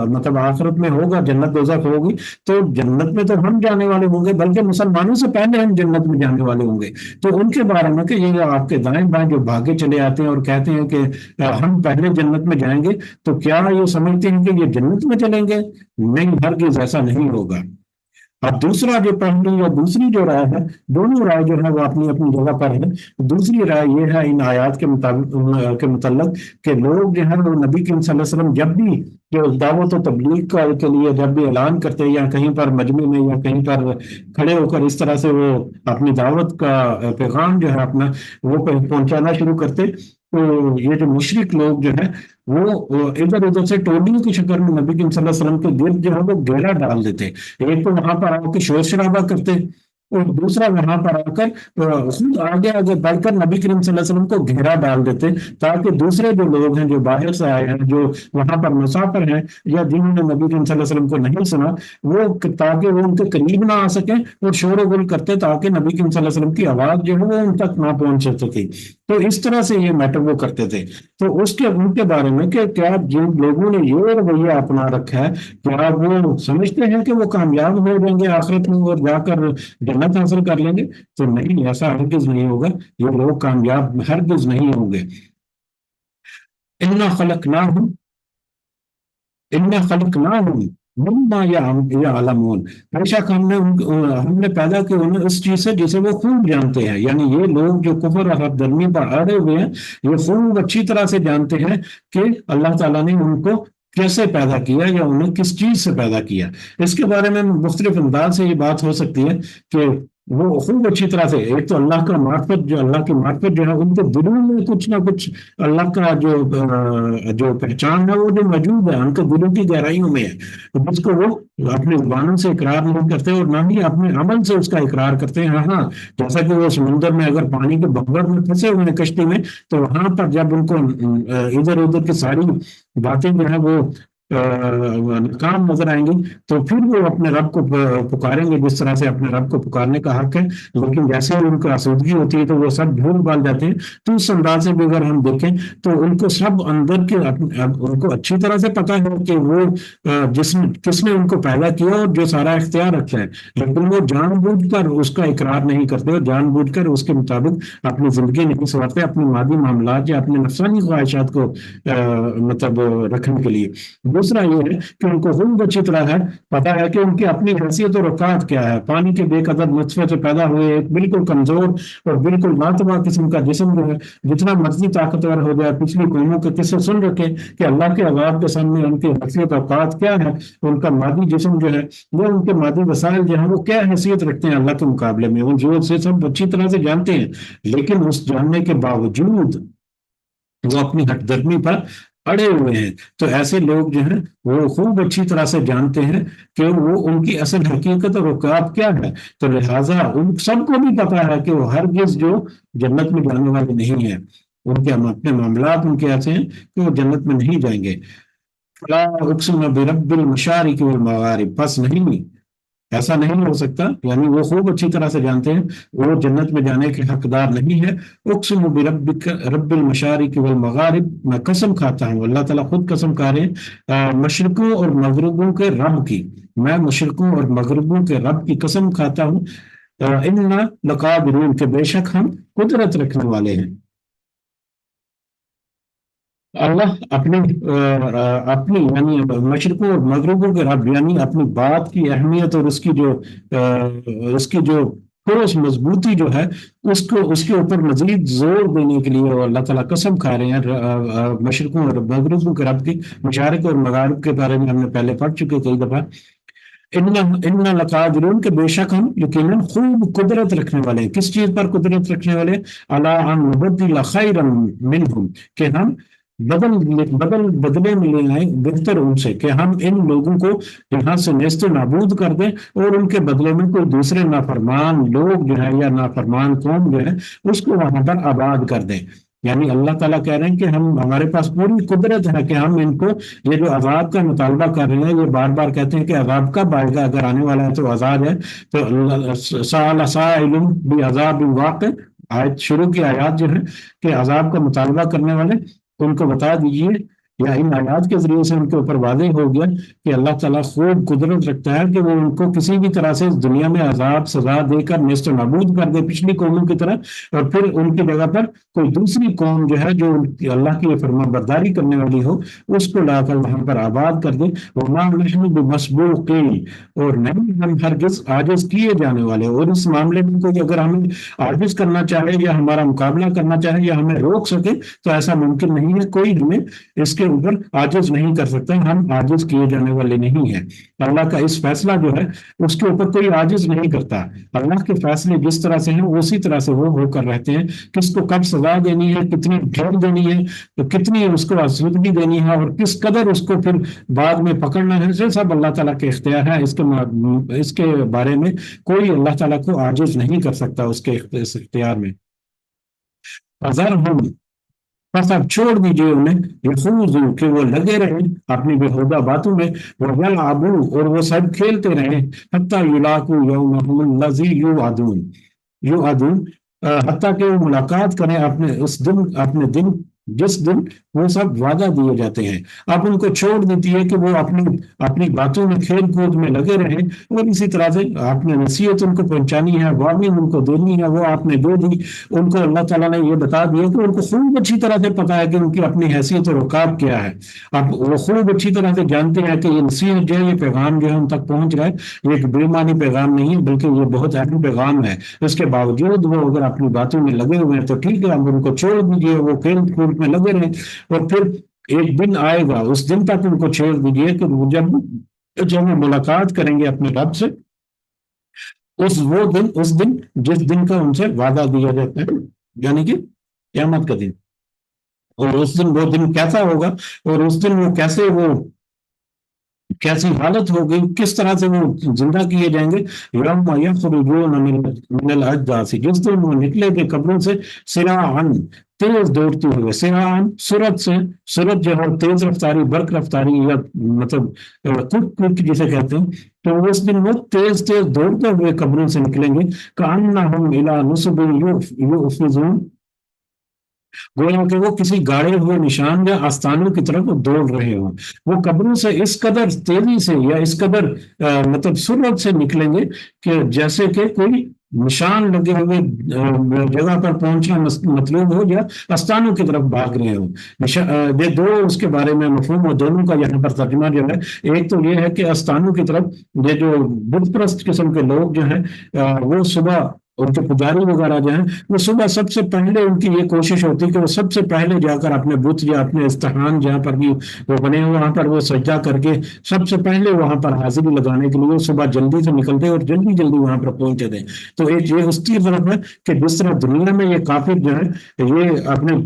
مطلب آخرت میں ہوگا، جنت دوزخ ہوگی، تو جنت میں تو ہم جانے والے ہوں گے، بلکہ مسلمانوں سے پہلے ہم جنت میں جانے والے ہوں گے. تو ان کے بارے میں کہ یہ آپ کے دائیں بائیں جو بھاگے چلے آتے ہیں اور کہتے ہیں کہ ہم پہلے جنت میں جائیں گے، تو کیا یہ سمجھتے ہیں کہ یہ جنت میں چلیں گے؟ نہیں، ہرگز ایسا نہیں ہوگا. اب دوسرا جو پہلو یا دوسری جو رائے ہے، دونوں رائے جو ہے وہ اپنی اپنی جگہ پر ہے. دوسری رائے یہ ہے ان آیات کے مطابق کے متعلق کہ لوگ جو ہے وہ نبی کریم صلی اللہ علیہ وسلم جب بھی جو دعوت و تبلیغ کے لیے جب بھی اعلان کرتے یا کہیں پر مجمع میں یا کہیں پر کھڑے ہو کر اس طرح سے وہ اپنی دعوت کا پیغام جو ہے اپنا وہ پہنچانا شروع کرتے، تو یہ جو مشرک لوگ جو ہے وہ ادھر ادھر سے ٹولیوں کی شکل میں نبی کریم صلی اللہ علیہ وسلم کے گرد جو ہے وہ گھیرا ڈال دیتے. ایک تو وہاں پر آ کے شور شرابہ کرتے، اور دوسرا وہاں پر آ کر خود آگے آگے بڑھ کر نبی کریم صلی اللہ علیہ وسلم کو گھیرا ڈال دیتے، تاکہ دوسرے جو لوگ ہیں جو باہر سے آئے ہیں، جو وہاں پر مسافر ہیں یا جنہوں نے نبی کریم صلی اللہ علیہ وسلم کو نہیں سنا، وہ تاکہ وہ ان کے قریب نہ آ سکیں اور شور و غل کرتے تاکہ نبی کریم صلی اللہ علیہ وسلم کی آواز جو ہے وہ ان تک نہ پہنچ سکے. تو اس طرح سے یہ میٹر وہ کرتے تھے. تو ان کے بارے میں کہ کیا جن لوگوں نے یہ رویہ اپنا رکھا ہے کیا وہ سمجھتے ہیں کہ وہ کامیاب ہو جائیں گے آخرت میں اور جا کر جنت حاصل کر لیں گے؟ تو نہیں، ایسا ہرگز نہیں ہوگا. یہ لوگ کامیاب ہرگز نہیں ہوں گے. انا خلقناہم انا خلقناہم مما یعلمون، بے شک ہم نے پیدا کیا انہیں اس چیز سے جسے وہ خوب جانتے ہیں. یعنی یہ لوگ جو کفر اور حق درمی پر اڑے ہوئے ہیں یہ خوب اچھی طرح سے جانتے ہیں کہ اللہ تعالیٰ نے ان کو کیسے پیدا کیا یا انہیں کس چیز سے پیدا کیا. اس کے بارے میں مختلف انداز سے یہ بات ہو سکتی ہے کہ وہ خوب اچھی طرح سے، ایک تو اللہ کا معرفت، جو اللہ کی معرفت جو ہے ان کے دلوں میں کچھ نہ کچھ اللہ کا جو پہچان ہے وہ جو موجود ہے ان کے دلوں کی گہرائیوں میں ہے، جس کو وہ اپنے زبانوں سے اقرار نہیں کرتے اور نہ ہی اپنے عمل سے اس کا اقرار کرتے ہیں. ہاں، جیسا کہ وہ سمندر میں اگر پانی کے بغیر میں پھنسے ہوئے ہیں کشتی میں، تو وہاں پر جب ان کو ادھر ادھر کی ساری باتیں جو ہے وہ ناکام نظر آئیں گی تو پھر وہ اپنے رب کو پکاریں گے جس طرح سے اپنے رب کو پکارنے کا حق ہے. لیکن جیسے ان کو آسودگی ہوتی ہے تو وہ سب بھول بھال جاتے ہیں. تو اس انداز سے بھی اگر ہم دیکھیں تو ان کو سب اندر کے ان کو اچھی طرح سے پتا ہے کہ وہ کس نے ان کو پیدا کیا اور جو سارا اختیار رکھا ہے، لیکن وہ جان بوجھ کر اس کا اقرار نہیں کرتے اور جان بوجھ کر اس کے مطابق اپنی زندگی نہیں سنوارتے اپنے مادی معاملات یا اپنے نفسانی خواہشات کو مطلب رکھنے کے لیے. دوسرا یہ ہے کہ ان کو خوب اچھی طرح ہے پتا ہے کہ ان کی اپنی حیثیت اور اوقات کیا ہے. پانی کے بے قدر نطفے سے پیدا ہوئے ایک بالکل کمزور اور بالکل ناتواں قسم کا جسم جو ہے جتنا مرضی طاقتور ہو جائے. پچھلی قوموں کے قصے سن رکھے کہ اللہ کے عذاب کے سامنے ان کی حیثیت اوقات کیا ہے. ان کا مادی جسم جو ہے وہ ان کے مادی وسائل جو ہیں وہ کیا حیثیت رکھتے ہیں اللہ کے مقابلے میں. ان جو سے سب اچھی طرح سے جانتے ہیں, لیکن اس جاننے کے باوجود وہ اپنی ہٹ درمی پر اڑے ہوئے ہیں. تو ایسے لوگ جو ہیں وہ خوب اچھی طرح سے جانتے ہیں کہ وہ ان کی اصل حقیقت اور اوقات کیا ہے. تو لہٰذا ان سب کو بھی پتا ہے کہ وہ ہرگز جو جنت میں جانے والے نہیں ہیں. ان کے اپنے معاملات ان کے ایسے ہیں کہ وہ جنت میں نہیں جائیں گے. فلا اقسم برب المشارق والمغارب, پس نہیں, ایسا نہیں ہو سکتا. یعنی وہ خوب اچھی طرح سے جانتے ہیں وہ جنت میں جانے کے حقدار نہیں ہے. اقسم بربک رب المشارق والمغارب, میں قسم کھاتا ہوں, اللہ تعالیٰ خود قسم کھا رہے ہیں مشرقوں اور مغربوں کے رب کی, میں مشرقوں اور مغربوں کے رب کی قسم کھاتا ہوں. انا لقادرون, کہ بے شک ہم قدرت رکھنے والے ہیں. اللہ اپنی یعنی مشرقوں اور مغربوں کے رب, یعنی اپنی بات کی اہمیت اور اس کی جو ٹھوس مضبوطی جو ہے اس کے اوپر مزید زور دینے کے لیے اللہ تعالیٰ قسم کھا رہے ہیں مشرقوں اور مغربوں کے رب کی. مشارق اور مغارب کے بارے میں ہم نے پہلے پڑھ چکے کئی دفعہ. ان لقادرون, کے بے شک ہم یقیناً خوب قدرت رکھنے والے ہیں. کس چیز پر قدرت رکھنے والے؟ علی ان نبدل خیرا منہم, کہ ہم بدلے میں لے آئیں بہتر ان سے, کہ ہم ان لوگوں کو یہاں سے نیست و نابود کر دیں اور ان کے بدلے میں کوئی دوسرے نافرمان لوگ جو ہے یا نافرمان قوم جو ہے اس کو وہاں پر آباد کر دیں. یعنی اللہ تعالیٰ کہہ رہے ہیں کہ ہمارے پاس پوری قدرت ہے کہ ہم ان کو یہ جو عذاب کا مطالبہ کر رہے ہیں, یہ بار بار کہتے ہیں کہ عذاب کب آئے گا, اگر آنے والا ہے تو عذاب ہے. تو سأل سائل بعذاب واقع, آیت شروع کی آیات جو ہے کہ عذاب کا مطالبہ کرنے والے ان کو بتا دیجئے, یا ان آیات کے ذریعے سے ان کے اوپر واضح ہو گیا کہ اللہ تعالیٰ خوب قدرت رکھتا ہے کہ وہ ان کو کسی بھی طرح سے اس دنیا میں عذاب سزا دے کر نیست و نابود کر دے پچھلی قوموں کی طرح, اور پھر ان کی جگہ پر کوئی دوسری قوم جو ہے جو اللہ کی فرما برداری کرنے والی ہو اس کو لا کر وہاں پر آباد کر دے. وما نحن بمسبوقین, اور نہیں ہم ہرگز عاجز کیے جانے والے. اور اس معاملے میں کوئی اگر ہمیں عاجز کرنا چاہے یا ہمارا مقابلہ کرنا چاہے یا ہمیں روک سکے تو ایسا ممکن نہیں ہے. کوئی ہمیں اس کے اوپر عاجز نہیں کر سکتا, ہم عاجز کیے جانے والے نہیں ہیں. اللہ کا اس فیصلہ جو ہے اس کے اوپر کوئی عاجز نہیں کرتا. اللہ کے فیصلے جس طرح سے ہیں اسی طرح سے وہ ہو کر رہتے ہیں. کس کو کب سزا دینی ہے, کتنی ڈھیر دینی ہے, تو کتنی اس کو آسودگی دینی ہے, اور کس قدر اس کو پھر بعد میں پکڑنا ہے, یہ سب اللہ تعالیٰ کے اختیار ہے. اس کے بارے میں کوئی اللہ تعالیٰ کو عاجز نہیں کر سکتا اس کے اختیار میں. بس اب چھوڑ دیجئے انہیں, یخوضوا, کہ وہ لگے رہیں اپنی بےہودہ باتوں میں, وَيَلْعَبُوا, اور وہ سب کھیلتے رہیں, حَتَّى يُلَاقُوا يَوْمَهُمُ الَّذِي يُوعَدُونَ, حتیٰ کہ وہ ملاقات کریں اپنے دن جس دن وہ سب وعدہ دیے جاتے ہیں. اب ان کو چھوڑ دیتی ہے کہ وہ اپنی باتوں میں کھیل کود میں لگے رہیں, اور اسی طرح سے آپ نے نصیحت ان کو پہنچانی ہے, وارننگ ان کو دینی ہے, وہ آپ نے دے دی. ان کو اللہ تعالیٰ نے یہ بتا دیا کہ ان کو خوب اچھی طرح سے پتا ہے کہ ان کی اپنی حیثیت اور اوقات کیا ہے. اب وہ خوب اچھی طرح سے جانتے ہیں کہ یہ نصیحت جو ہے, یہ پیغام جو ہے ان تک پہنچ رہا ہے, یہ ایک بے معنی پیغام نہیں ہے بلکہ یہ بہت اہم پیغام ہے. اس کے باوجود وہ اگر اپنی باتوں میں لگے ہوئے ہیں تو ٹھیک ہے, اب ان کو چھوڑ دیجیے, وہ کھیل کود میں لگے رہیں, اور پھر ایک دن آئے گا, اس دن تک ان کو چھوڑ دیجیے کہ جب وہ ملاقات کریں گے اپنے رب سے, اس دن جس دن کا ان سے وعدہ دیا جاتا ہے, یعنی کہ قیامت کا دن. اور اس دن وہ دن کیسا ہوگا, اور اس دن کیسی حالت ہوگی, کس طرح سے وہ زندہ کیے جائیں گے. یوم یخرجون من الاجداث, جس دن وہ نکلے گے قبروں سے, سراعا, تیز دوڑتے ہوئے, سراعا سرعت جو ہے تیز رفتاری, برق رفتاری, یا مطلب کٹ جسے کہتے ہیں, تو اس دن وہ تیز دوڑتے ہوئے قبروں سے نکلیں گے. کأنہم الی نصب یوفضون, گویا کہ وہ کسی گاڑے ہوئے نشان یا آستانوں کی طرف دوڑ رہے ہوں. وہ قبروں سے اس قدر تیزی سے یا اس قدر مطلب سرعت سے نکلیں گے کہ جیسے کہ کوئی نشان لگے ہوئے جگہ پر پہنچنا مطلوب ہو، یا استانوں کی طرف بھاگ رہے ہوں۔ یہ دو اس کے بارے میں مفہوم اور دونوں کا یہاں پر ترجمہ جو ہے، ایک تو یہ ہے کہ استانوں کی طرف یہ جو بت پرست قسم کے لوگ جو ہیں وہ صبح ان کے پجاری وغیرہ جو ہیں وہ صبح سب سے پہلے ان کی یہ کوشش ہوتی ہے کہ وہ سب سے پہلے جا کر اپنے بت یا اپنے استحان جہاں پر بھی وہ بنے ہوئے وہاں پر وہ سجدہ کر کے سب سے پہلے وہاں پر حاضری لگانے کے لیے صبح جلدی سے نکلتے اور جلدی جلدی وہاں پر پہنچتے تھے۔ تو ایک یہ اس کی طرف ہے کہ جس طرح دنیا میں یہ کافر جو ہے یہ اپنے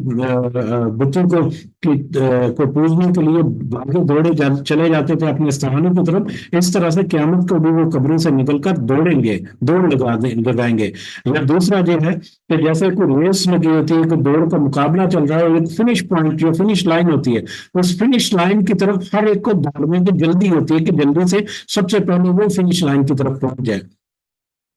بتوں کو پوجنے کے لیے بھاگے دوڑے چلے جاتے تھے اپنے استحانوں کی طرف، اس طرح سے قیامت کو بھی وہ قبروں سے نکل کر دوڑیں گے، دوڑ لگائیں گے۔ یا دوسرا یہ ہے کہ جیسے کوئی ریس لگی ہوتی ہے، کوئی دوڑ کا مقابلہ چل رہا ہے، ایک فنش پوائنٹ جو فنش لائن ہوتی ہے، اس فنش لائن کی طرف ہر ایک کو دوڑنے کی جلدی ہوتی ہے کہ جلدی سے سب سے پہلے وہ فنش لائن کی طرف پہنچ جائے۔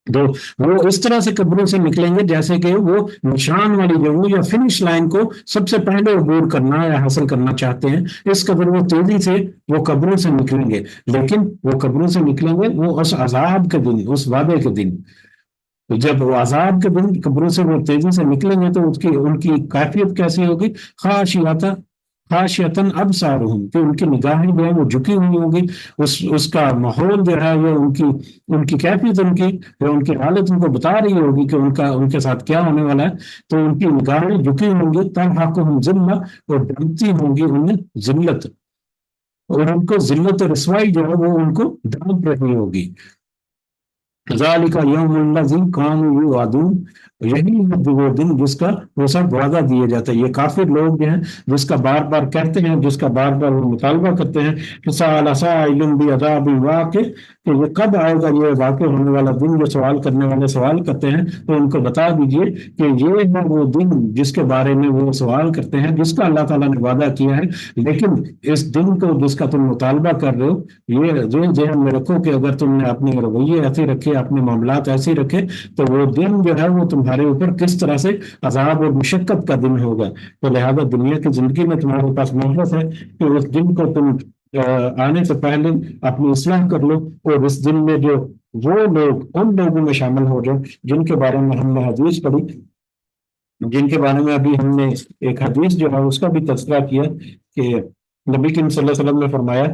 تو وہ اس طرح سے قبروں سے نکلیں گے جیسے کہ وہ نشان والی جگہ یا فنش لائن کو سب سے پہلے عبور کرنا یا حاصل کرنا چاہتے ہیں، اس قدر وہ تیزی سے وہ قبروں سے نکلیں گے۔ لیکن وہ قبروں سے نکلیں گے وہ اس عذاب کے دن، اس وعدے کے دن، جب وہ عذاب کے دن قبروں سے وہ تیزی سے نکلیں گے تو ان کی کیفیت کیسی ہوگی؟ خاشعۃ خاشعتاً ابصارہم، کہ ان کی نگاہیں جو ہے وہ جھکی ہوئی ہوں گی، اس کا ماحول جو ہے وہ ان کی کیفیت، ان کی حالت ان کو بتا رہی ہوگی کہ ان کے ساتھ کیا ہونے والا ہے۔ تو ان کی نگاہیں جھکی ہوں گی، ترہقہم ذلہ، اور ڈھانپتی ہوں گی انہیں ذلت، اور ان کو ذلت اور رسوائی جو ہے وہ ان کو ڈھانپ رہی ہوگی۔ ذالک یوم الذی کانوا یوعدون، یہی ہے وہ دن جس کا وہ سب وعدہ دیے جاتا ہے۔ یہ کافر لوگ جو ہیں جس کا بار بار کہتے ہیں، جس کا بار بار وہ مطالبہ کرتے ہیں کہ سأل سائل بعذاب واقع، کہ یہ کب آئے گا یہ واقع ہونے والا دن، جو سوال کرنے والے سوال کرتے ہیں تو ان کو بتا دیجئے کہ یہ ہے وہ دن جس کے بارے میں وہ سوال کرتے ہیں، جس کا اللہ تعالیٰ نے وعدہ کیا ہے۔ لیکن اس دن کو جس کا تم مطالبہ کر رہے ہو، یہ ذہن میں رکھو کہ اگر تم نے اپنے رویے ایسے رکھے، اپنے معاملات ایسے رکھے، تو وہ دن جو ہے وہ تمہارے اوپر کس طرح سے عذاب اور مشقت کا دن ہوگا۔ تو لہذا دنیا کی زندگی میں تمہارے پاس مہلت ہے کہ اس دن کو تم آنے سے پہلے اپنی اصلاح کر لو، اور اس دن میں جو وہ لوگ ان لوگوں میں شامل ہو جاؤ جن کے بارے میں ہم نے حدیث پڑھی، جن کے بارے میں ابھی ہم نے ایک حدیث جو ہے اس کا بھی تذکرہ کیا کہ نبی کریم صلی اللہ علیہ وسلم نے فرمایا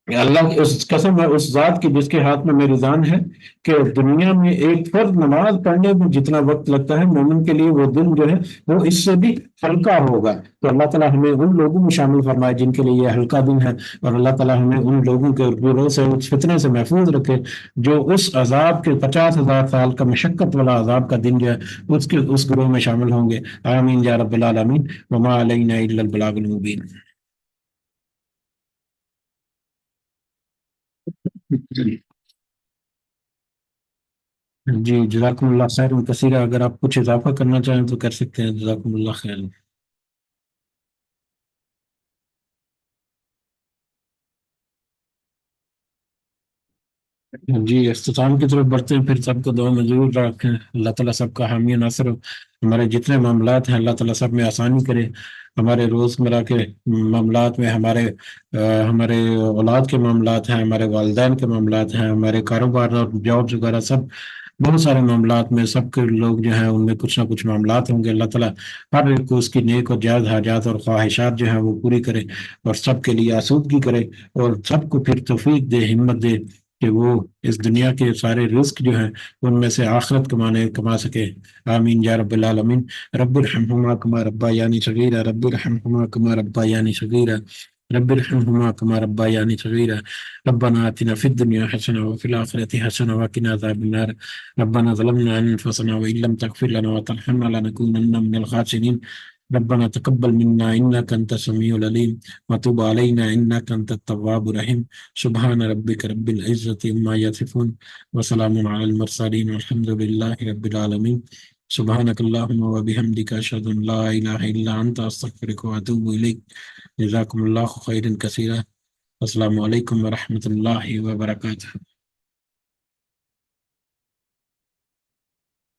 کہ اللہ کی اس قسم ہے اس ذات کی جس کے ہاتھ میں میری جان ہے، کہ دنیا میں ایک فرض نماز پڑھنے میں جتنا وقت لگتا ہے، مومن کے لیے وہ دن جو ہے وہ اس سے بھی ہلکا ہوگا۔ تو اللہ تعالیٰ ہمیں ان لوگوں میں شامل فرمائے جن کے لیے یہ ہلکا دن ہے، اور اللہ تعالیٰ ہمیں ان لوگوں کے گروہ سے، اس فتنے سے محفوظ رکھے جو اس عذاب کے 50,000 سال کا مشقت والا عذاب کا دن جو ہے اس گروہ میں شامل ہوں گے۔ آمین یا رب العالمین، وما علینا الا البلاغ المبین۔ جی جزاکم اللہ خیر کثیرہ، اگر آپ کچھ اضافہ کرنا چاہیں تو کر سکتے ہیں، جزاکم اللہ خیر۔ جی اختتام کی طرف بڑھتے ہیں، پھر سب کو دعا میں ضرور رکھیں، اللہ تعالیٰ سب کا حامی و ناصر ہو، ہمارے جتنے معاملات ہیں اللہ تعالیٰ سب میں آسانی کرے، ہمارے روزمرہ کے معاملات میں، ہمارے اولاد کے معاملات ہیں، ہمارے والدین کے معاملات ہیں، ہمارے کاروبار اور جابس وغیرہ سب، بہت سارے معاملات میں سب کے لوگ جو ہیں ان میں کچھ نہ کچھ معاملات ہوں گے، اللہ تعالیٰ ہر ایک کو اس کی نیک اور جائز حاجات اور خواہشات جو ہیں وہ پوری کرے، اور سب کے لیے آسودگی کرے، اور سب کو پھر توفیق دے، ہمت دے کہ وہ اس دنیا کے سارے رزق جو ہیں ان میں سے آخرت کما سکے۔ آمین یا رب العالمین۔ رب ارحمہما کما ربیانی صغیرا، رب ارحمہما کما ربیانی صغیرا، رب ارحمہما کما ربیانی صغیرا، ربنا آتنا فی الدنیا حسنة وفی الآخرة حسنة وقنا عذاب النار، ربنا ظلمنا أنفسنا وإن لم تغفر لنا وترحمنا لنكونن من الخاسرين، ربنا تقبل منا إنك أنت السميع العليم وتب علينا إنك أنت التواب الرحيم، سبحان ربك رب العزة عما يصفون وسلام على المرسلين والحمد لله رب العالمين، سبحانك اللهم وبحمدك أشهد أن لا إله إلا أنت أستغفرك وأتوب إليك، جزاكم الله خيرا كثيرا، السلام عليكم ورحمة الله وبركاته۔